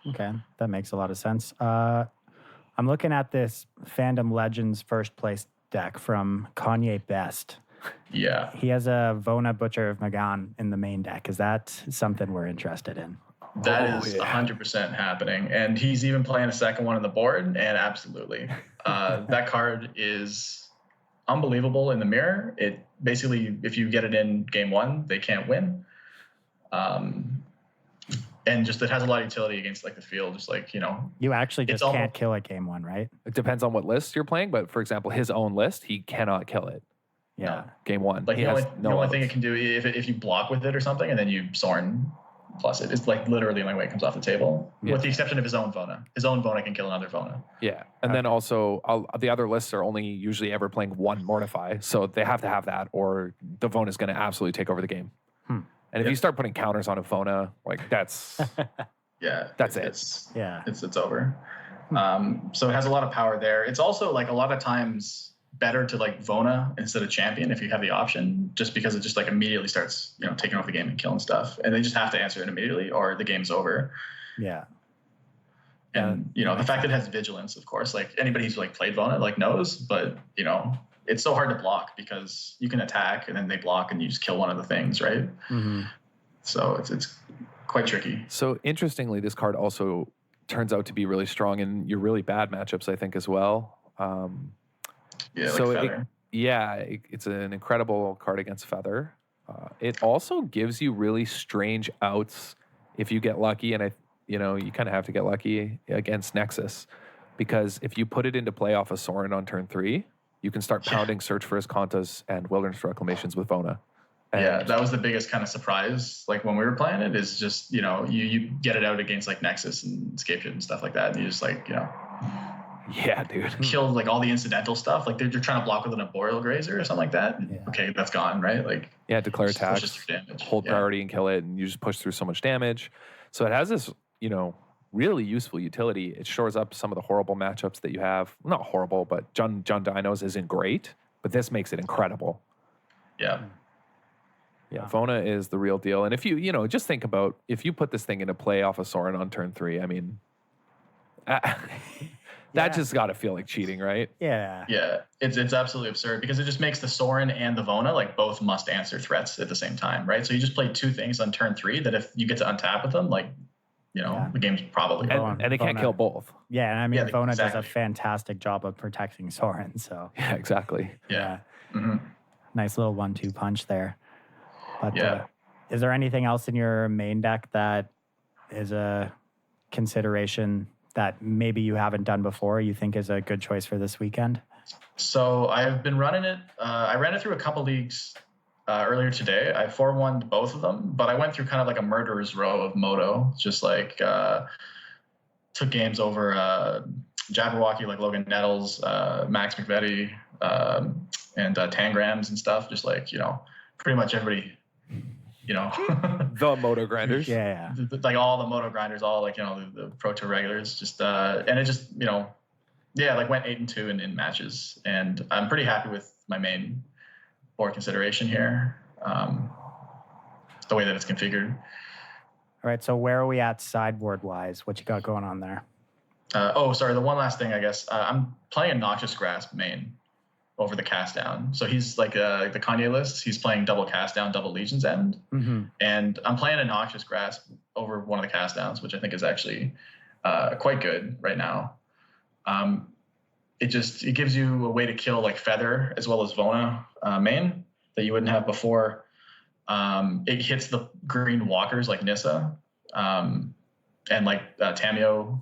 Okay, that makes a lot of sense. I'm looking at this Fandom Legends first place deck from Kanye Best. Yeah. He has a Vona Butcher of Magan in the main deck. Is that something we're interested in? That is 100% happening. And he's even playing a second one on the board, and absolutely. That card is unbelievable in the mirror. It basically, if you get it in game 1, they can't win. And just it has a lot of utility against like the field, just like, You actually just can't kill it game 1, right? It depends on what list you're playing, but for example, his own list, he cannot kill it. Yeah. Game 1. Like the only thing it can do, if you block with it or something and then you Soren plus it's like literally the only way it comes off the table, with the exception of his own Vona. His own Vona can kill another Vona. Yeah. And then also the other lists are only usually ever playing 1 Mortify. So they have to have that, or the Vona is going to absolutely take over the game. And if you start putting counters on a Vona, like that's that's it. It's over. So it has a lot of power there. It's also like a lot of times better to like Vona instead of champion if you have the option, just because it just like immediately starts taking over the game and killing stuff, and they just have to answer it immediately or the game's over. Yeah. And, the fact that it has vigilance, of course, like anybody who's like played Vona like knows, but, it's so hard to block because you can attack and then they block and you just kill one of the things, right? Mm-hmm. So it's quite tricky. So interestingly, this card also turns out to be really strong in your really bad matchups, I think, as well. Feather. It's an incredible card against Feather. It also gives you really strange outs if you get lucky, and you kind of have to get lucky against Nexus, because if you put it into play off of Sorin on turn 3, you can start pounding Search for Iskantas and Wilderness Reclamations with Vona. And that was the biggest kind of surprise. Like when we were playing it, is just you get it out against like Nexus and Scapeship and stuff like that, and you just like yeah, dude, kill like all the incidental stuff. Like they're trying to block with an Arboreal Grazer or something like that. Yeah. Okay, that's gone, right? Like declare attacks, hold priority and kill it, and you just push through so much damage. So it has this really useful utility. It shores up some of the horrible matchups that you have. Not horrible, but John Dinos isn't great, but this makes it incredible. Yeah. Yeah, Vona is the real deal. And if you, just think about if you put this thing into play off of Sorin on turn 3, I mean, that just got to feel like cheating, right? Yeah. Yeah, it's absolutely absurd because it just makes the Sorin and the Vona like both must answer threats at the same time, right? So you just play 2 things on turn 3 that if you get to untap with them, like, the game's probably and they can't kill both. Yeah, and I mean, Vona exactly. does a fantastic job of protecting Sorin, so. Yeah, exactly. Yeah. Mm-hmm. Nice little 1-2 punch there. But is there anything else in your main deck that is a consideration that maybe you haven't done before, you think is a good choice for this weekend? So I've been running it. I ran it through a couple leagues earlier today. I 4-1'd both of them, but I went through kind of like a murderer's row of Moto, just like took games over Jabberwocky, like Logan Nettles, Max McVetti, and Tangrams and stuff, just like, pretty much everybody, The Moto grinders. Yeah. Like all the Moto grinders, all like, the Pro Tour regulars, just, and it just, like went 8-2 in matches. And I'm pretty happy with my main board consideration here. The way that it's configured. All right. So where are we at sideboard wise? What you got going on there? Sorry. The one last thing, I guess, I'm playing a Noxious Grasp main over the cast down. So he's like the Kanye list. He's playing double cast down, double Legion's End. Mm-hmm. And I'm playing a Noxious Grasp over one of the cast downs, which I think is actually quite good right now. It gives you a way to kill like Feather as well as Vona main that you wouldn't have before. It hits the green walkers like Nissa and like Tamio.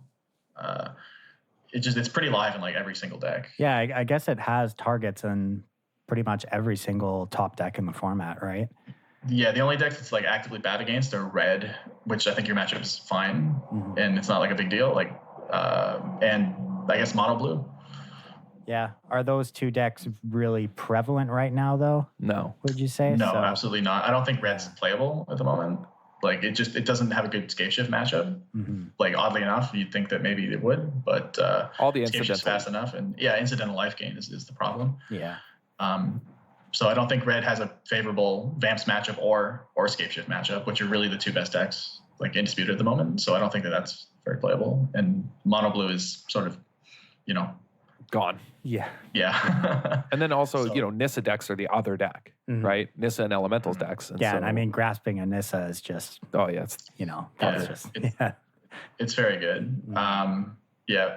It's pretty live in like every single deck. Yeah, I guess it has targets in pretty much every single top deck in the format, right? Yeah, the only decks it's like actively bad against are red, which I think your matchup is fine, and it's not like a big deal. Like, and I guess mono blue. Yeah, are those 2 decks really prevalent right now, though? No. Would you say? No, absolutely not. I don't think red's playable at the moment. Like it doesn't have a good Scapeshift matchup. Mm-hmm. Like oddly enough, you'd think that maybe it would, but all the Scapeshift's fast enough, and incidental life gain is the problem. Yeah. So I don't think red has a favorable Vamps matchup or Scapeshift matchup, which are really the 2 best decks, like indisputed at the moment. So I don't think that's very playable. And mono blue is sort of, gone. Yeah. Yeah. And then also, Nissa decks are the other deck, right? Nissa and Elementals decks. And and I mean, grasping a Nissa is just, it's it's very good.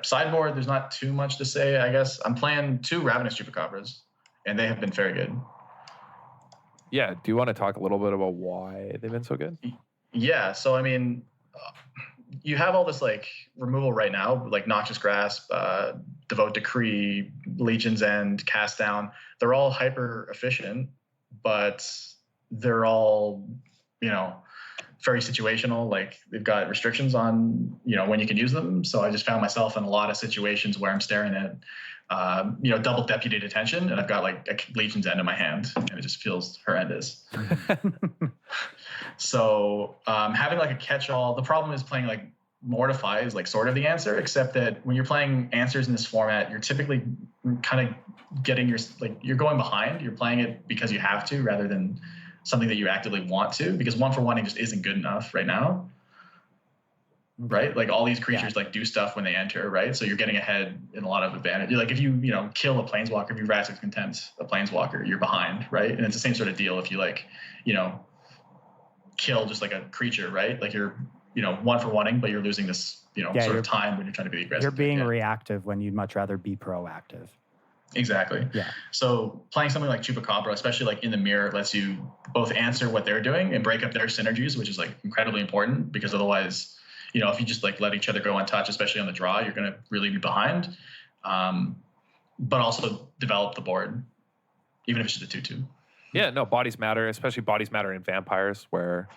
Sideboard, there's not too much to say, I guess. I'm playing 2 Ravenous Chupacabras, and they have been very good. Yeah. Do you want to talk a little bit about why they've been so good? Yeah. So, I mean, you have all this like removal right now, like Noxious Grasp, Devote Decree, Legion's End, Cast Down. They're all hyper efficient, but they're all, very situational. Like they've got restrictions on, when you can use them. So I just found myself in a lot of situations where I'm staring at, double deputy detention, and I've got like a Legion's End in my hand, and it just feels horrendous. So having like a catch-all, the problem is playing like Mortify is like sort of the answer, except that when you're playing answers in this format, you're typically kind of getting you're going behind. You're playing it because you have to rather than something that you actively want to, because 1-for-1 just isn't good enough right now. right? Like all these creatures like do stuff when they enter, right? So you're getting ahead in a lot of advantage. Like if you kill a planeswalker, if you Razzix Contempt a planeswalker, you're behind, right? And it's the same sort of deal if you kill just like a creature, right? Like you're one for wanting, but you're losing this sort of time when you're trying to be aggressive. You're being reactive when you'd much rather be proactive. Exactly. Yeah. So playing something like Chupacabra, especially like in the mirror, lets you both answer what they're doing and break up their synergies, which is like incredibly important, because otherwise, if you just like let each other go untouched, especially on the draw, you're going to really be behind. But also develop the board, even if it's just a 2/2. Yeah, no, bodies matter, especially bodies matter in vampires, where,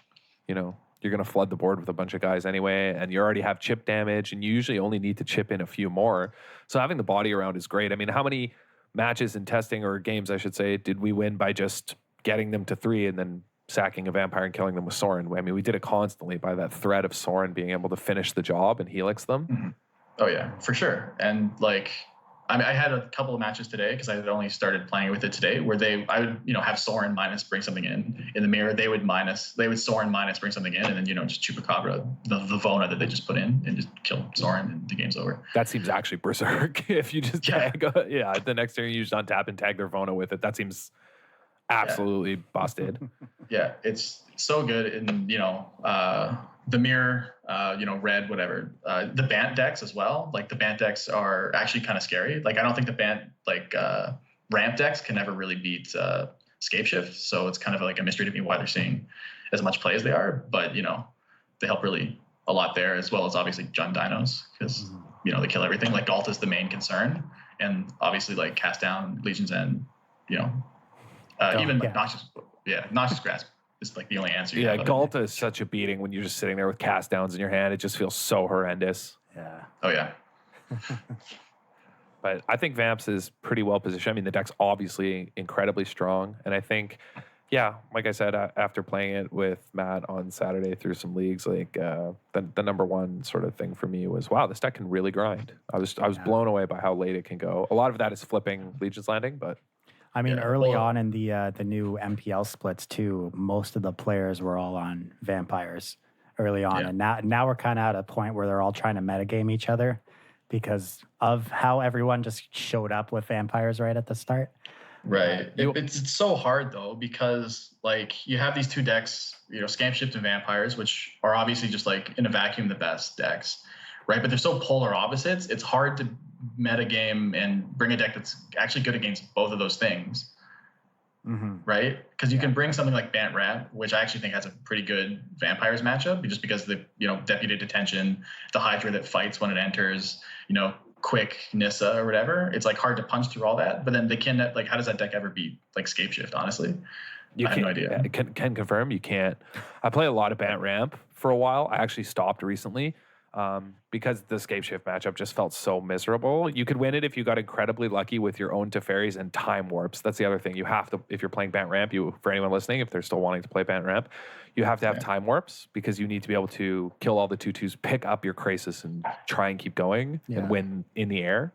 you're going to flood the board with a bunch of guys anyway, and you already have chip damage, and you usually only need to chip in a few more. So having the body around is great. I mean, how many matches in testing, or games, I should say, did we win by just getting them to 3 and then sacking a vampire and killing them with Sorin? I mean, we did it constantly by that threat of Sorin being able to finish the job and helix them. Mm-hmm. Oh, yeah, for sure. And like, I had a couple of matches today because I had only started playing with it today, where I would have Sorin minus bring something in the mirror. They would Sorin minus bring something in, and then just Chupacabra the Vona that they just put in and just kill Sorin, and the game's over. That seems actually berserk. If you just tag, the next turn you just untap and tag their Vona with it, that seems absolutely busted. Yeah, it's so good in the mirror, red, whatever. The Bant decks as well. Like the Bant decks are actually kind of scary. Like I don't think the Bant ramp decks can never really beat Scapeshift. So it's kind of like a mystery to me why they're seeing as much play as they are. But they help really a lot there, as well as obviously Jund Dinos, because they kill everything. Like Galt is the main concern, and obviously like Cast Down, Legion's End, Noxious Grasp. It's like the only answer. Yeah, Galta is such a beating when you're just sitting there with cast downs in your hand. It just feels so horrendous. Yeah. Oh, yeah. But I think Vamps is pretty well positioned. I mean, the deck's obviously incredibly strong. And I think, like I said, after playing it with Matt on Saturday through some leagues, like the number one sort of thing for me was, wow, this deck can really grind. I was blown away by how late it can go. A lot of that is flipping Legion's Landing, but... I mean, early on in the new MPL splits too, most of the players were all on vampires early on, and now we're kind of at a point where they're all trying to metagame each other because of how everyone just showed up with vampires right at the start. Right. It's so hard though, because like you have these two decks, Scamshift and Vampires, which are obviously just like in a vacuum the best decks, right? But they're so polar opposites. It's hard to metagame and bring a deck that's actually good against both of those things, right? Because you can bring something like Bant Ramp, which I actually think has a pretty good Vampires matchup, just because the Deputy Detention, the Hydra that fights when it enters, quick Nissa or whatever. It's like hard to punch through all that, but then they can like, how does that deck ever beat like Scapeshift? Honestly, I have no idea. Can confirm you can't. I play a lot of Bant Ramp for a while. I actually stopped recently. Because the Scapeshift matchup just felt so miserable. You could win it if you got incredibly lucky with your own Teferis and time warps. That's the other thing. You have to, if you're playing Bant Ramp, for anyone listening, if they're still wanting to play Bant Ramp, you have to have time warps, because you need to be able to kill all the 2/2s, pick up your Krasis, and try and keep going and win in the air.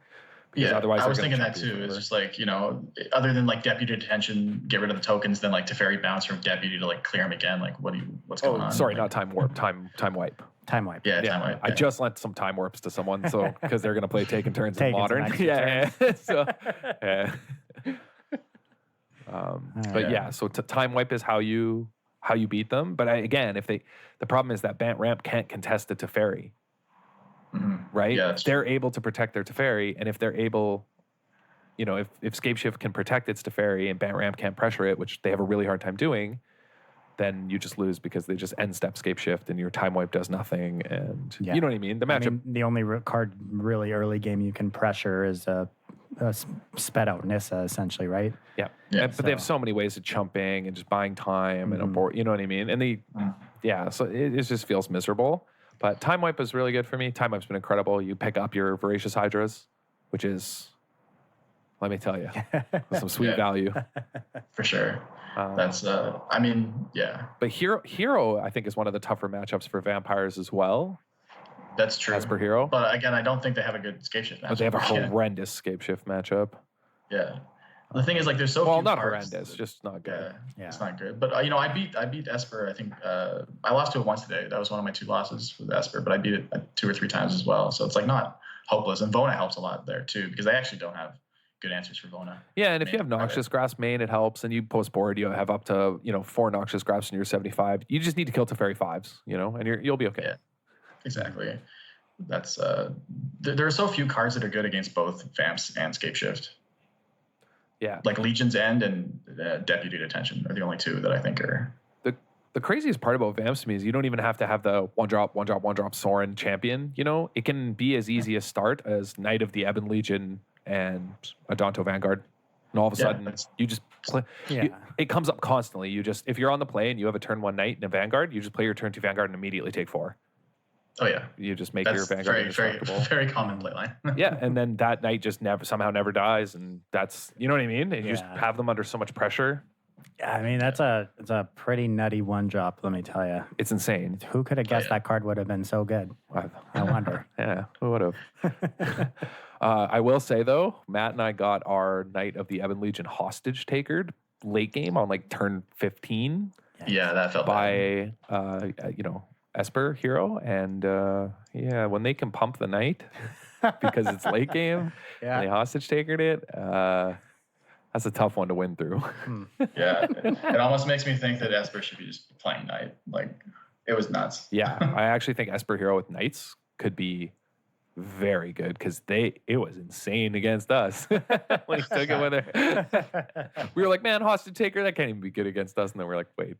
Because otherwise, I was thinking that too. It's just like, other than like Deputy Detention, get rid of the tokens, then like Teferi bounce from Deputy to like clear them again. Like what's going on? Sorry, not time warp, time wipe. Time wipe. Yeah, time wipe. I just lent some time warps to someone, so because they're gonna play taking turns in Taking modern. So time wipe is how you beat them. But again, the problem is that Bant Ramp can't contest the Teferi. Right? Yeah, they're able to protect their Teferi, and if they're able, if Scapeshift can protect its Teferi and Bant Ramp can't pressure it, which they have a really hard time doing, then you just lose because they just end step Scapeshift and your time wipe does nothing. And you know what I mean? The matchup. The only card really early game you can pressure is a sped out Nissa, essentially, right? Yeah. But they have so many ways of chumping and just buying time and abort. You know what I mean? And so it just feels miserable. But time wipe is really good for me. Time wipe's been incredible. You pick up your Voracious Hydras, which is, let me tell you, some sweet value. For sure. That's, But Hero, I think, is one of the tougher matchups for Vampires as well. That's true. As per Hero. But again, I don't think they have a good Scapeshift matchup. But they have a horrendous Scapeshift matchup. Yeah. The thing is, like, there's so Well, few not cards horrendous, that- just not good. Yeah. It's not good. But I beat Esper. I think I lost to it once today. That was one of my 2 losses with Esper, but I beat it 2 or 3 times as well. So it's like not hopeless. And Vona helps a lot there too, because they actually don't have good answers for Vona. Yeah, and if you have Noxious Grasp main, it helps. And you post board, you have up to 4 Noxious Grasps in your 75. You just need to kill Teferi 5s, and you'll be okay. Yeah, exactly. That's there are so few cards that are good against both Vamps and Scapeshift. Yeah, like Legion's End and Deputy Detention are the only 2 that I think are. The craziest part about Vamps to me is you don't even have to have the one drop Sorin champion. It can be as easy a start as Knight of the Ebon Legion and Adonto Vanguard. And all of a sudden, you just play. Yeah. It comes up constantly. If you're on the play and you have a turn 1 Knight and a Vanguard, you just play your turn 2 Vanguard and immediately take 4. Oh yeah, you just make that's your Vanguard indestructible. Very common playline. Yeah, and then that Knight just never dies, and that's what I mean. And you just have them under so much pressure. Yeah, I mean it's a pretty nutty 1-drop. Let me tell you, it's insane. Who could have guessed that card would have been so good? I wonder. Yeah, who would have? I will say though, Matt and I got our Knight of the Ebon Legion hostage takered late game on like turn 15. Yeah, that felt by Esper hero, and when they can pump the Knight because it's late game, and they hostage takered it. That's a tough one to win through. Yeah, it almost makes me think that Esper should be just playing Knight. Like, it was nuts. Yeah, I actually think Esper hero with Knights could be very good because it was insane against us when he took it with her. We were like, man, hostage taker, that can't even be good against us. And then we're like, wait.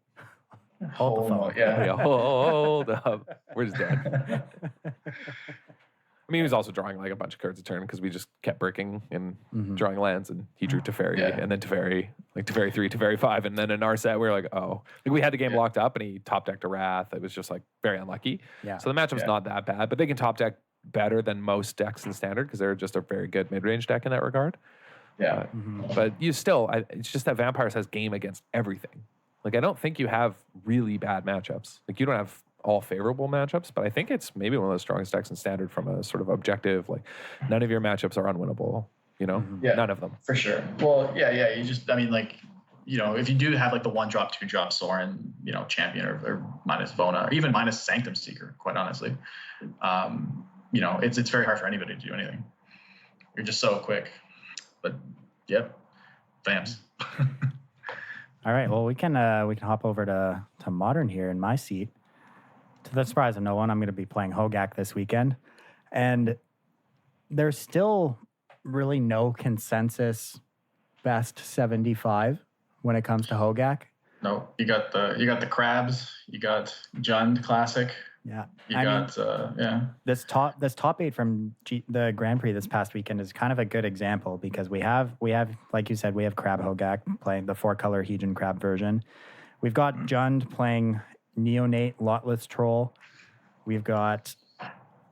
Hold the phone. Yeah. Hold up. We're just dead. I mean, he was also drawing like a bunch of cards a turn because we just kept bricking and drawing lands, and he drew Teferi, and then Teferi 3, Teferi 5, and then in our set we were like, oh, like we had the game locked up, and he top decked a Wrath. It was just like very unlucky. Yeah. So the matchup's not that bad, but they can top deck better than most decks in Standard because they're just a very good mid range deck in that regard. Yeah. But you still, it's just that Vampires has game against everything. Like, I don't think you have really bad matchups. Like, you don't have all favorable matchups, but I think it's maybe one of the strongest decks in Standard from a sort of objective, like, none of your matchups are unwinnable, None of them. For sure. Well, yeah. You just, I mean, like, if you do have like the 1-drop, 2-drop Sorin, champion or minus Vona, or even minus Sanctum Seeker, quite honestly, it's very hard for anybody to do anything. You're just so quick. But, yep, Vamps. All right. Well, we can hop over to Modern here in my seat. To the surprise of no one, I'm going to be playing Hogak this weekend, and there's still really no consensus best 75 when it comes to Hogak. No, you got the Crabs, you got Jund Classic. Yeah, This top 8 from the Grand Prix this past weekend is kind of a good example because we have like you said, we have Crab Hogak playing the 4-color Heejin Crab version. We've got Jund playing Neonate Lotless Troll. We've got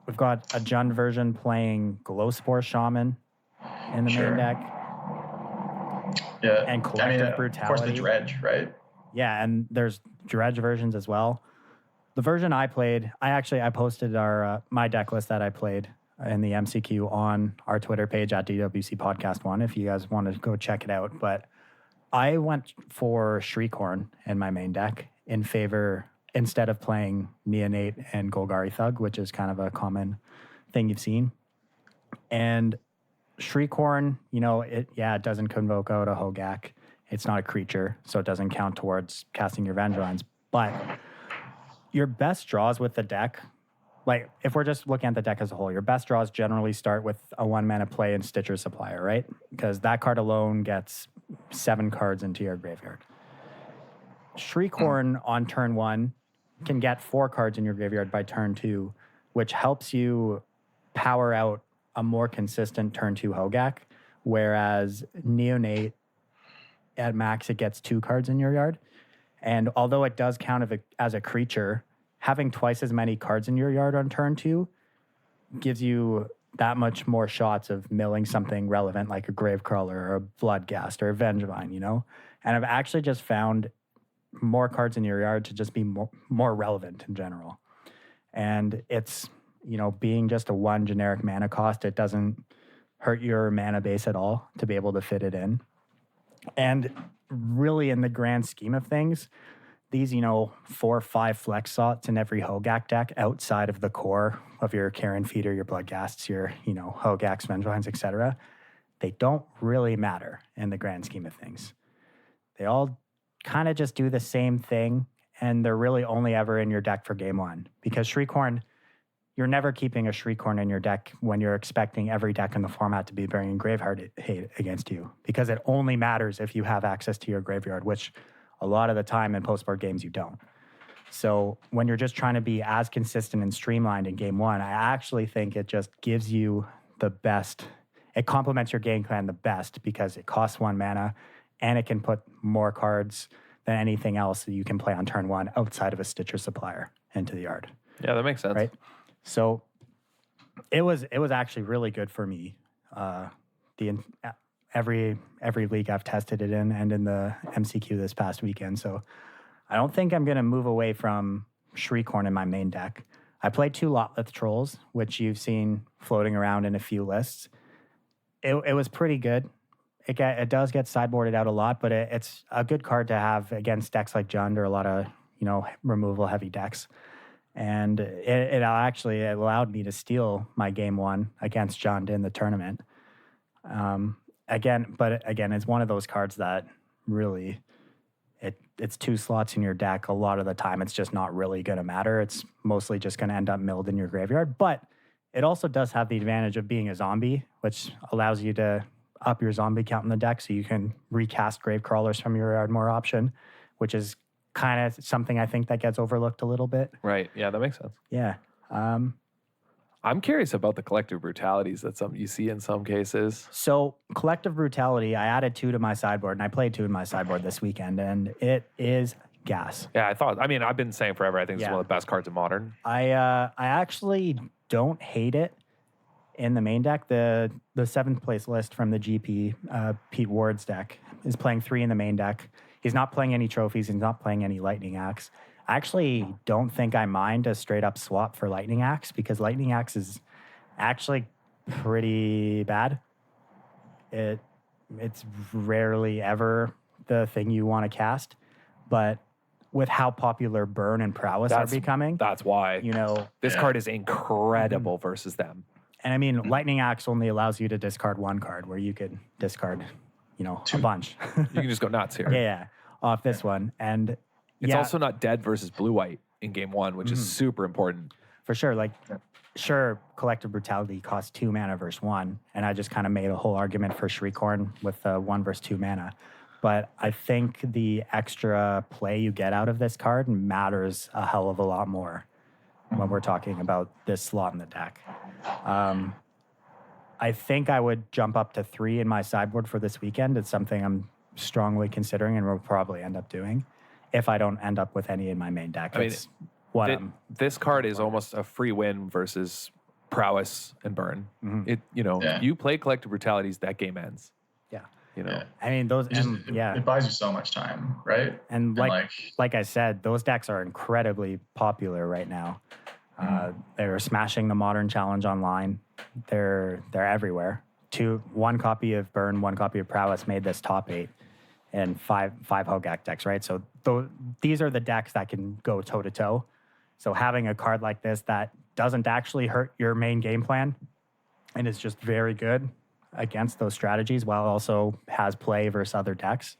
a Jund version playing Glowspore Shaman in the main deck. Yeah, and Collective Brutality. Of course, the Dredge, right? Yeah, and there's Dredge versions as well. The version I played, I posted my deck list that I played in the MCQ on our Twitter page at DWC Podcast 1 if you guys want to go check it out. But I went for Shriekhorn in my main deck instead of playing Neonate and Golgari Thug, which is kind of a common thing you've seen. And Shriekhorn, it doesn't convoke out a Hogak. It's not a creature, so it doesn't count towards casting your Vengevines. But your best draws with the deck, like if we're just looking at the deck as a whole, your best draws generally start with a 1-mana play and Stitcher Supplier, right? Because that card alone gets 7 cards into your graveyard. Shriekhorn on turn 1 can get 4 cards in your graveyard by turn 2, which helps you power out a more consistent turn 2 Hogak, whereas Neonate, at max, it gets 2 cards in your yard. And although it does count as a creature, having twice as many cards in your yard on turn 2 gives you that much more shots of milling something relevant like a Gravecrawler or a Bloodghast or a Vengevine, And I've actually just found more cards in your yard to just be more relevant in general. And it's, being just a 1 generic mana cost, it doesn't hurt your mana base at all to be able to fit it in. And really, in the grand scheme of things, these, 4 or 5 flex slots in every Hogak deck outside of the core of your Karen Feeder, your Bloodghasts, your, Hogaks, Vengevines, etc., they don't really matter in the grand scheme of things. They all kind of just do the same thing, and they're really only ever in your deck for game one. Because Shriekhorn, you're never keeping a Shriekhorn in your deck when you're expecting every deck in the format to be bringing Graveheart hate against you. Because it only matters if you have access to your graveyard, which a lot of the time in post-board games you don't. So when you're just trying to be as consistent and streamlined in game one, I actually think it just gives you the best. It complements your game plan the best because it costs 1 mana and it can put more cards than anything else that you can play on turn one outside of a Stitcher Supplier into the yard. Yeah, that makes sense. Right? So it was actually really good for me. Every league I've tested it in and in the MCQ this past weekend. So I don't think I'm going to move away from Shriekhorn in my main deck. I played 2 Lotleth Trolls, which you've seen floating around in a few lists. It was pretty good. It does get sideboarded out a lot, but it's a good card to have against decks like Jund or a lot of, removal heavy decks. And it actually allowed me to steal my game one against Jund in the tournament. Again, it's one of those cards that really, it's 2 slots in your deck. A lot of the time, it's just not really going to matter. It's mostly just going to end up milled in your graveyard. But it also does have the advantage of being a zombie, which allows you to up your zombie count in the deck so you can recast grave crawlers from your yard more option, which is kind of something I think that gets overlooked a little bit. Right. Yeah, that makes sense. Yeah. I'm curious about the collective brutalities that you see in some cases. So collective brutality, I added 2 to my sideboard, and I played 2 in my sideboard this weekend, and it is gas. Yeah, I've been saying forever, I think it's one of the best cards in Modern. I actually don't hate it in the main deck. The 7th place list from the GP, Pete Ward's deck, is playing 3 in the main deck. He's not playing any trophies. He's not playing any Lightning Axe. I actually don't think I mind a straight up swap for Lightning Axe because Lightning Axe is actually pretty bad. It's rarely ever the thing you want to cast, but with how popular Burn and Prowess are becoming, that's why this card is incredible versus them. And I mean, Lightning Axe only allows you to discard 1 card where you could discard, a bunch. You can just go nuts here. Yeah, off this one. And it's also not dead versus blue-white in game 1, which is super important. For sure. Sure, Collective Brutality costs 2 mana versus 1, and I just kind of made a whole argument for Shriekhorn with 1 versus 2 mana. But I think the extra play you get out of this card matters a hell of a lot more when we're talking about this slot in the deck. I think I would jump up to 3 in my sideboard for this weekend. It's something I'm strongly considering and will probably end up doing if I don't end up with any in my main deck. This card is almost a free win versus Prowess and Burn. You play Collective Brutalities, that game ends. I mean, those, it buys you so much time, right? And like I said, those decks are incredibly popular right now. They're smashing the Modern Challenge online. They're everywhere. 1 copy of Burn, 1 copy of Prowess made this top 8, and 5 Hogak decks, right? So these are the decks that can go toe to toe. So having a card like this that doesn't actually hurt your main game plan and is just very good against those strategies while also has play versus other decks,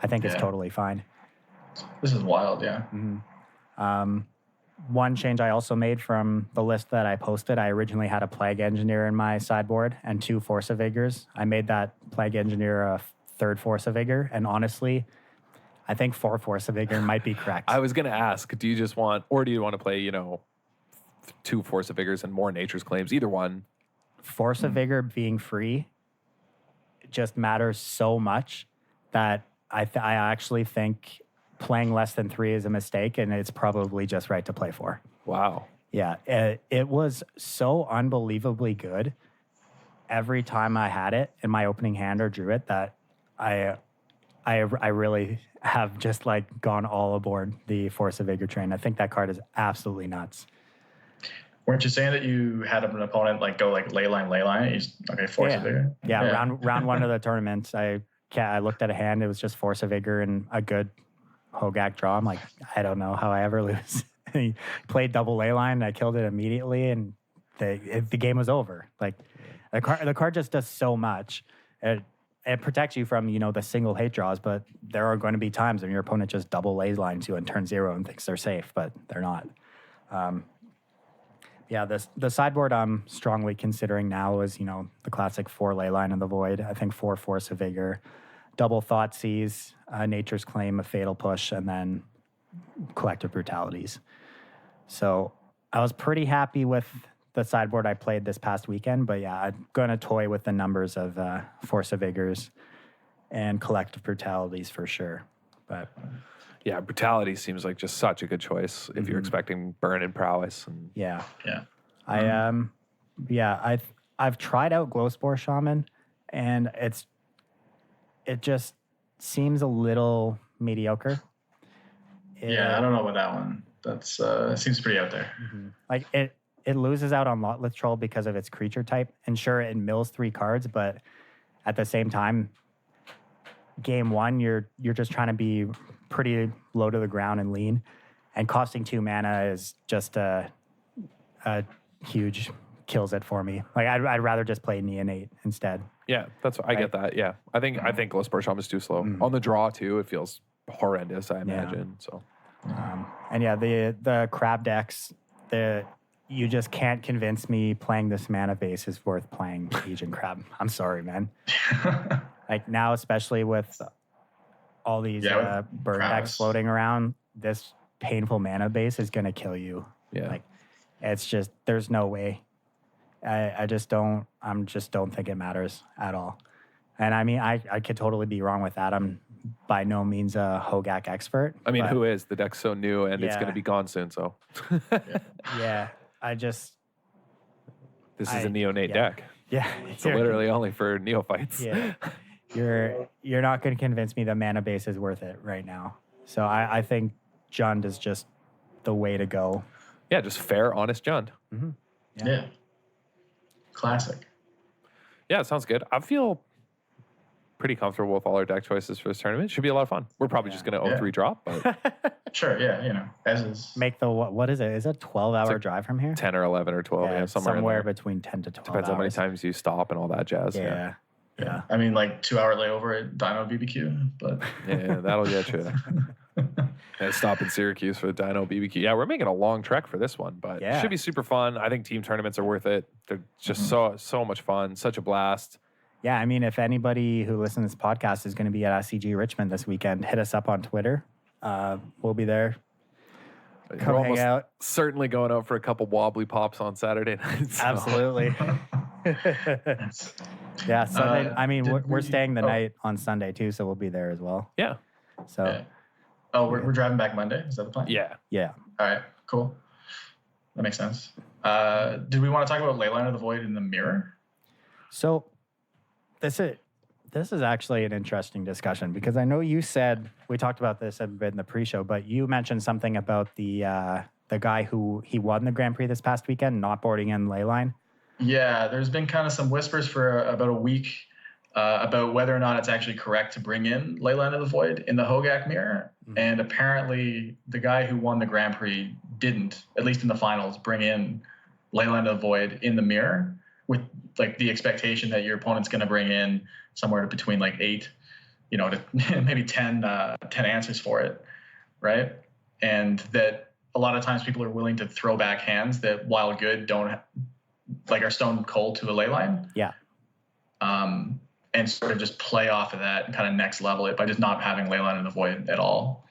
I think is totally fine. This is wild, yeah. One change I also made from the list that I posted, I originally had a Plague Engineer in my sideboard and 2 Force of Vigors. I made that Plague Engineer a 3rd Force of Vigor, and honestly, I think 4 Force of Vigor might be correct. I was going to ask, do you want to play, 2 Force of Vigors and more Nature's Claims? Either one. Force of Vigor being free just matters so much that I actually think playing less than 3 is a mistake, and it's probably just right to play 4. Wow. Yeah, it was so unbelievably good every time I had it in my opening hand or drew it that I really have just gone all aboard the Force of Vigor train. I think that card is absolutely nuts. Weren't you saying that you had an opponent go leyline? Force of Vigor? Yeah, round 1 of the tournament, I I looked at a hand. It was just Force of Vigor and a good Hogak draw. I'm like, I don't know how I ever lose. He played double ley line, and I killed it immediately, and the game was over. Like the card just does so much. It protects you from, the single hate draws, but there are going to be times when your opponent just double ley lines you on turn 0 and thinks they're safe, but they're not. The sideboard I'm strongly considering now is, the classic 4 ley line in the void. I think 4 Force of Vigor, double Thoughtseize, Nature's Claim, a Fatal Push, and then Collective Brutalities. So I was pretty happy with the sideboard I played this past weekend, but yeah, I'm going to toy with the numbers of Force of Vigors and Collective Brutalities for sure. But yeah, Brutality seems like just such a good choice if you're expecting burn and prowess. And yeah. Yeah. I've tried out Glowspore Shaman, and it just seems a little mediocre. Yeah, I don't know about that one. That's it seems pretty out there. Like it loses out on Lotleth Troll because of its creature type. And sure, it mills 3 cards, but at the same time, game 1, you're just trying to be pretty low to the ground and lean. And costing 2 mana is just a huge kills it for me. Like I'd rather just play Neonate instead. yeah, I get that. Yeah, I think Glowspore Shaman is too slow on the draw too. It feels horrendous. I imagine so. And yeah, the crab decks, you just can't convince me playing this mana base is worth playing Legion Crab. I'm sorry, man. Like now, especially with all these bird decks floating around, this painful mana base is going to kill you. Yeah. Like it's just, there's no way. I just don't think it matters at all. And I mean, I could totally be wrong with that. I'm by no means a Hogak expert. I mean, who is? The deck's so new and it's going to be gone soon. So yeah, this is a neonate deck. Yeah. It's literally only for neophytes. Yeah. You're not going to convince me the mana base is worth it right now. So I think Jund is just the way to go. Yeah, just fair, honest Jund. Mm-hmm. Yeah. Classic. Yeah, it sounds good. I feel pretty comfortable with all our deck choices for this tournament. Should be a lot of fun. We're probably just going to 0-3 drop, but Sure, yeah, as is. Make the what is it? Is it a 12-hour drive from here? 10 or 11 or 12, yeah, somewhere between 10 to 12 Depends hours. how many times you stop and all that jazz. Yeah. I mean, like 2-hour layover at Dino BBQ, but yeah, that'll get you. And stop in Syracuse for the Dino BBQ. Yeah, we're making a long trek for this one, but it should be super fun. I think team tournaments are worth it. They're just so much fun, such a blast. Yeah, I mean, if anybody who listens to this podcast is going to be at SCG Richmond this weekend, hit us up on Twitter. We'll be there. Come hang out. Certainly going out for a couple wobbly pops on Saturday night. So. Absolutely. Yeah, Sunday. I mean, we're staying the night on Sunday too, so we'll be there as well. Yeah. So. Yeah. Oh, we're driving back Monday. Is that the plan? Yeah. Yeah. All right. Cool. That makes sense. Did we want to talk about Leyline of the Void in the mirror? So, this is actually an interesting discussion because I know you said we talked about this a bit in the pre-show, but you mentioned something about the guy who he won the Grand Prix this past weekend not boarding in Leyline. Yeah, there's been kind of some whispers for about a week about whether or not it's actually correct to bring in Leyline of the Void in the Hogak mirror. Mm-hmm. And apparently the guy who won the Grand Prix didn't, at least in the finals, bring in Leyline of the Void in the mirror with like the expectation that your opponent's going to bring in somewhere between like 8, to maybe 10 answers for it, right? And that a lot of times people are willing to throw back hands that, while good, are stone cold to a Leyline. Yeah. And sort of just play off of that and kind of next level it by just not having Leyline in the Void at all.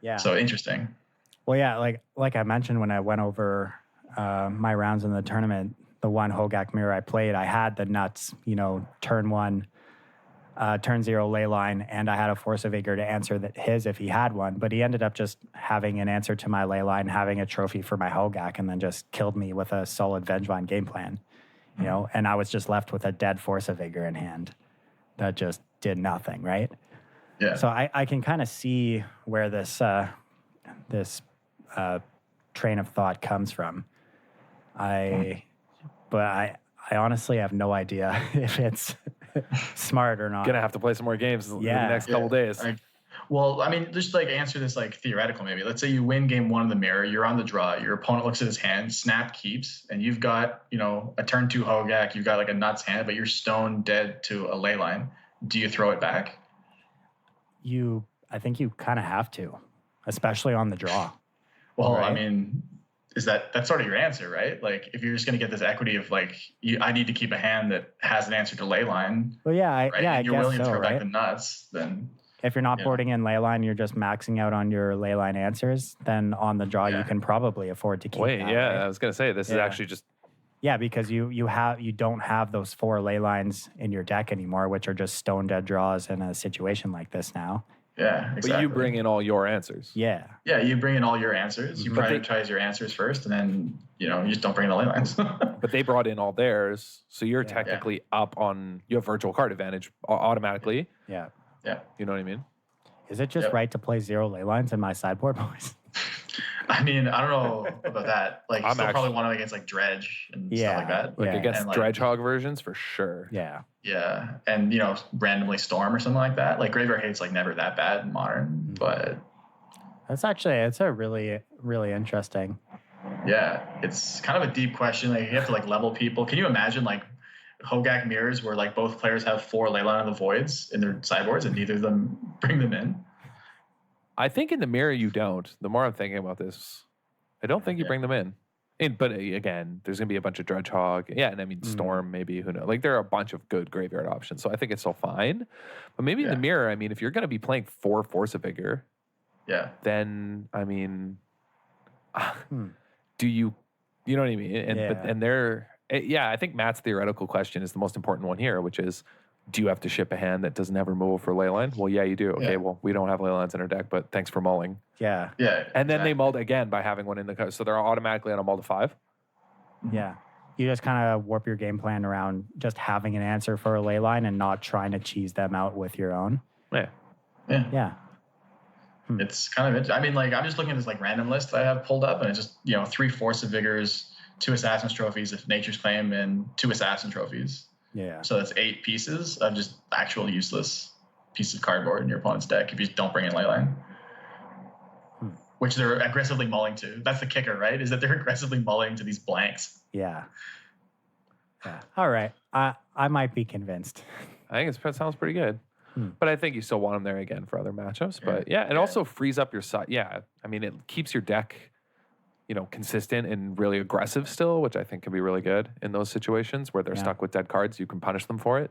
Yeah. So interesting. Well, yeah, like I mentioned when I went over my rounds in the tournament, the one Hogak mirror I played, I had the nuts, turn 1, turn 0 Leyline, and I had a Force of Vigor to answer his if he had one, but he ended up just having an answer to my Leyline, having a trophy for my Hogak, and then just killed me with a solid Vengevine game plan, and I was just left with a dead Force of Vigor in hand that just did nothing, right? Yeah. So I can kind of see where this train of thought comes from. But I honestly have no idea if it's Smart or not. Gonna have to play some more games in the Yeah. next couple days. Well, I mean, just like answer this like theoretical maybe. Let's say you win game 1 in the mirror, you're on the draw, your opponent looks at his hand, snap keeps, and you've got, a turn 2 Hogak, you've got like a nuts hand, but you're stone dead to a ley line. Do you throw it back? I think you kind of have to, especially on the draw. Well, right? I mean, that's sort of your answer, right? Like if you're just going to get this equity of like, I need to keep a hand that has an answer to ley line. Well, yeah, right? I and you're guess willing to so, throw right? back the nuts, then If you're not boarding in ley line, you're just maxing out on your ley line answers, then on the draw, you can probably afford to keep Wait, that, yeah, right? I was gonna say this is actually just Yeah, because you don't have those 4 ley lines in your deck anymore, which are just stone dead draws in a situation like this now. yeah, exactly. But you bring in all your answers. Yeah. Yeah, you bring in all your answers. You But prioritize your answers first, and then you just don't bring in the ley lines. But they brought in all theirs, so you're technically up on. You have virtual card advantage automatically. Yeah. Yeah. You know what I mean? Is it just right to play 0 ley lines in my sideboard, boys? I mean, I don't know about that. Like, I'm still probably want to against like Dredge and stuff like that. Like against and, like, Dredgehog versions for sure. Yeah. Yeah, and randomly Storm or something like that. Like Graveyard Hate's like never that bad in Modern, but it's a really, really interesting. yeah, it's kind of a deep question. Like you have to like level people. Can you imagine like Hogak mirrors where like both players have 4 Leyline of the Voids in their sideboards and neither of them bring them in? I think in the mirror you don't. The more I'm thinking about this, I don't think you bring them in. But again, there's gonna be a bunch of Dredgehog. Yeah, and I mean Storm maybe. Who knows? Like there are a bunch of good graveyard options, so I think it's still fine. But maybe in the mirror, I mean, if you're gonna be playing 4 Force of Vigor, then I mean, do you know what I mean? And I think Matt's theoretical question is the most important one here, which is, do you have to ship a hand that doesn't have removal for leyline? Well, yeah, you do. Okay, well, we don't have leylines in our deck, but thanks for mulling. Yeah. Yeah. And then they mulled again by having one in the card, so they're automatically on a mull to 5. Yeah. You just kind of warp your game plan around just having an answer for a ley line and not trying to cheese them out with your own. Yeah. Yeah. Yeah. It's kind of interesting. I mean, like I'm just looking at this like random list that I have pulled up, and it's just 3 Force of Vigors, 2 Assassin's Trophies if Nature's Claim, and 2 Assassin Trophies. Yeah. So that's 8 pieces of just actual useless pieces of cardboard in your opponent's deck if you don't bring in leyline. Which they're aggressively mulling to. That's the kicker, right? Is that they're aggressively mulling to these blanks. Yeah. Yeah. All right. I might be convinced. I think it sounds pretty good. But I think you still want them there again for other matchups. But it also frees up your side. Yeah. I mean, it keeps your deck, consistent and really aggressive still, which I think can be really good in those situations where they're stuck with dead cards. You can punish them for it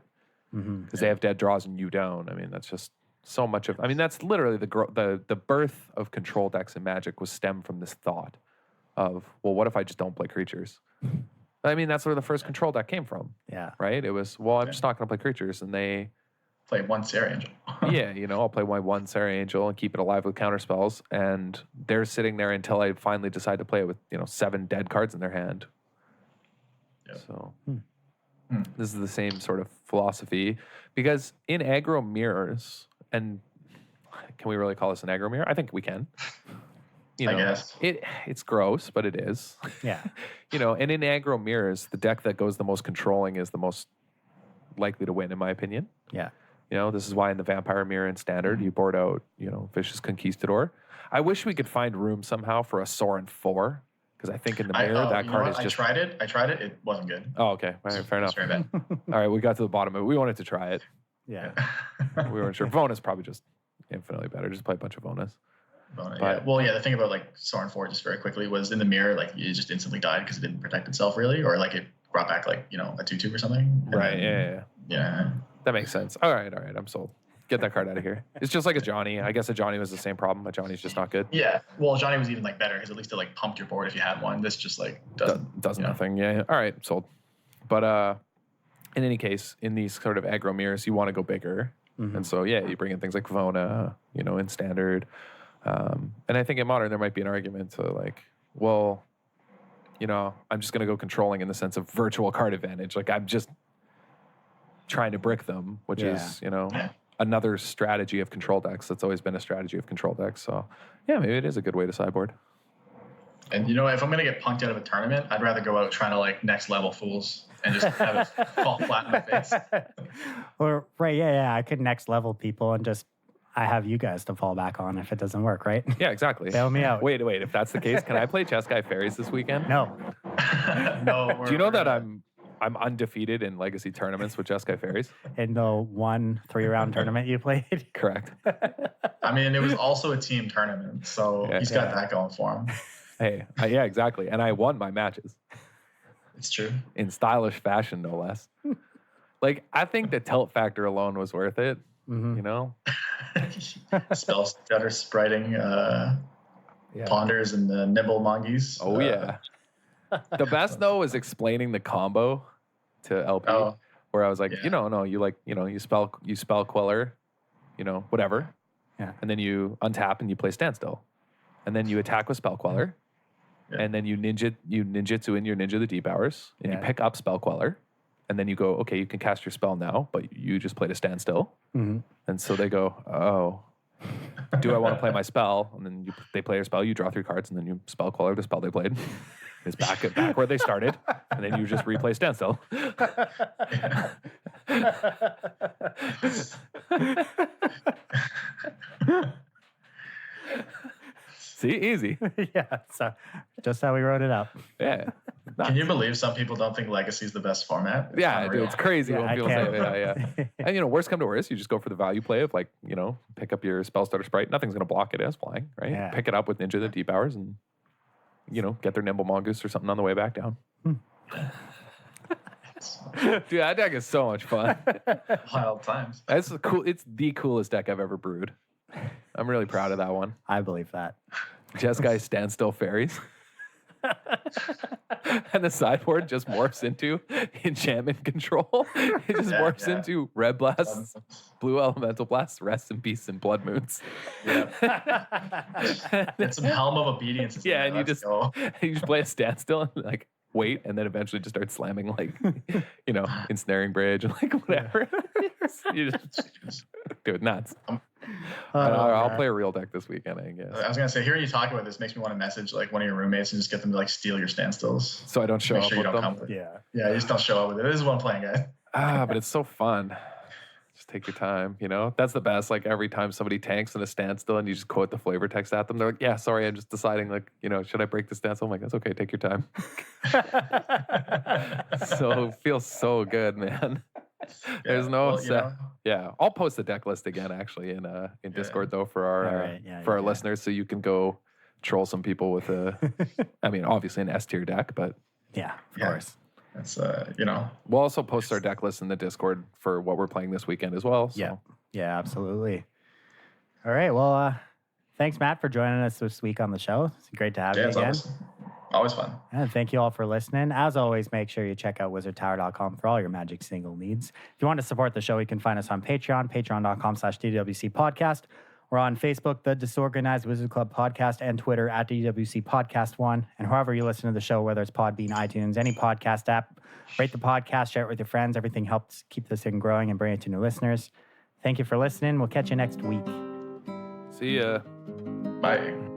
because they have dead draws and you don't. I mean, that's just so much of. I mean, that's literally the birth of control decks in Magic was stemmed from this thought of, well, what if I just don't play creatures? I mean, that's where the first control deck came from. Yeah. Right. It was, well, I'm just not going to play creatures, and they play 1 Sarah Angel. I'll play my 1 Sarah Angel and keep it alive with counter spells. And they're sitting there until I finally decide to play it with, 7 dead cards in their hand. Yep. So this is the same sort of philosophy. Because in aggro mirrors, and can we really call this an aggro mirror? I think we can. I guess. It's gross, but it is. Yeah. And in aggro mirrors, the deck that goes the most controlling is the most likely to win, in my opinion. Yeah. This is why in the Vampire Mirror in Standard, you board out, Vicious Conquistador. I wish we could find room somehow for a Sorin 4, because I think in the mirror, that card is just... I tried it. It wasn't good. Oh, okay. All right, fair enough. Very bad. All right, we got to the bottom of it. We wanted to try it. Yeah. We weren't sure. Vona's probably just infinitely better. Just play a bunch of Vonas. The thing about like Sorin 4, just very quickly, was in the mirror, like it just instantly died because it didn't protect itself really, or like it brought back like, a 2/2 or something. Right, Yeah. That makes sense. All right, I'm sold. Get that card out of here. It's just like a Johnny. I guess a Johnny was the same problem. A Johnny's just not good. Yeah. Well, Johnny was even like better because at least it like pumped your board if you had one. This just like does nothing. Yeah. All right, sold. But in any case, in these sort of aggro mirrors, you want to go bigger. And so you bring in things like Vona, in Standard. And I think in Modern there might be an argument to like, well, I'm just gonna go controlling in the sense of virtual card advantage. Like I'm just trying to brick them, which is, another strategy of control decks. That's always been a strategy of control decks. So, maybe it is a good way to sideboard. And if I'm going to get punked out of a tournament, I'd rather go out trying to like next level fools. and just have it fall flat in my face. Or right, yeah. I could next level people and just I have you guys to fall back on if it doesn't work, right? Yeah, exactly. Bail me out. Wait. If that's the case, can I play Chess Guy Fairies this weekend? No. No. Do you know that I'm undefeated in Legacy tournaments with Chess Guy Fairies? In the 1 3-round tournament you played? Correct. I mean, it was also a team tournament, so he's got that going for him. Hey, yeah, exactly. And I won my matches. It's true. In stylish fashion, no less. Like, I think the tilt factor alone was worth it. Mm-hmm. You know? Spell stutter spriting ponders and the nibble mongoose. Oh, yeah. The best, though, is explaining the combo to LP, where I was like, you spell Queller, whatever. Yeah. And then you untap and you play standstill. And then you attack with Spell Queller. Yeah. And then you ninjutsu in your Ninja the Deep Hours. And you pick up Spell Queller. And then you go, okay, you can cast your spell now, but you just played a standstill. Mm-hmm. And so they go, oh, do I want to play my spell? And then they play your spell, you draw 3 cards, and then you Spell Queller the spell they played. It's back where they started. And then you just replay standstill. See, easy. Yeah, so just how we wrote it up. Yeah. Can you believe some people don't think Legacy is the best format? It's Yeah, unreal. dude, it's crazy when I people say can't. that. Yeah. And worst come to worst, you just go for the value play of pick up your Spell Starter Sprite. Nothing's gonna block it as flying, right? Yeah. Pick it up with Ninja the Deep Hours and get their Nimble Mongoose or something on the way back down. Dude, that deck is so much fun. Wild times. It's cool. It's the coolest deck I've ever brewed. I'm really proud of that one. I believe that. Chess Guy Standstill Fairies. And the sideboard just morphs into enchantment control. It just morphs into Red Blasts, Blue Elemental Blasts, Rest in Peace, and Blood Moons. Yeah. And some Helm of Obedience. Yeah, and you just play a standstill and wait, and then eventually just start slamming ensnaring bridge and whatever. You just do it nuts. I'll play a real deck this weekend, I guess. I was gonna say, hearing you talk about this makes me want to message one of your roommates and just get them to steal your standstills. So I don't show Make up sure you with don't them. come with Yeah. Yeah, you just don't show up with it. This is what I'm playing, guys. But it's so fun. Just take your time, That's the best. Every time somebody tanks in a standstill and you just quote the flavor text at them, they're like, yeah, sorry, I'm just deciding, should I break the standstill? I'm like, that's okay, take your time. So it feels so good, man. There's no set. Yeah, I'll post the deck list again, actually, in Discord though for our listeners, so you can go troll some people with obviously an S tier deck, but yeah, of course. That's we'll also post our deck list in the Discord for what we're playing this weekend as well. So. Yeah, absolutely. All right, well, thanks, Matt, for joining us this week on the show. It's great to have you again. Always fun. And thank you all for listening. As always, make sure you check out wizardtower.com for all your Magic single needs. If you want to support the show, you can find us on Patreon, patreon.com/DWC Podcast. We're on Facebook, the Disorganized Wizard Club Podcast, and Twitter at DWC Podcast 1. And however you listen to the show, whether it's Podbean, iTunes, any podcast app, rate the podcast, share it with your friends. Everything helps keep this thing growing and bring it to new listeners. Thank you for listening. We'll catch you next week. See ya. Bye.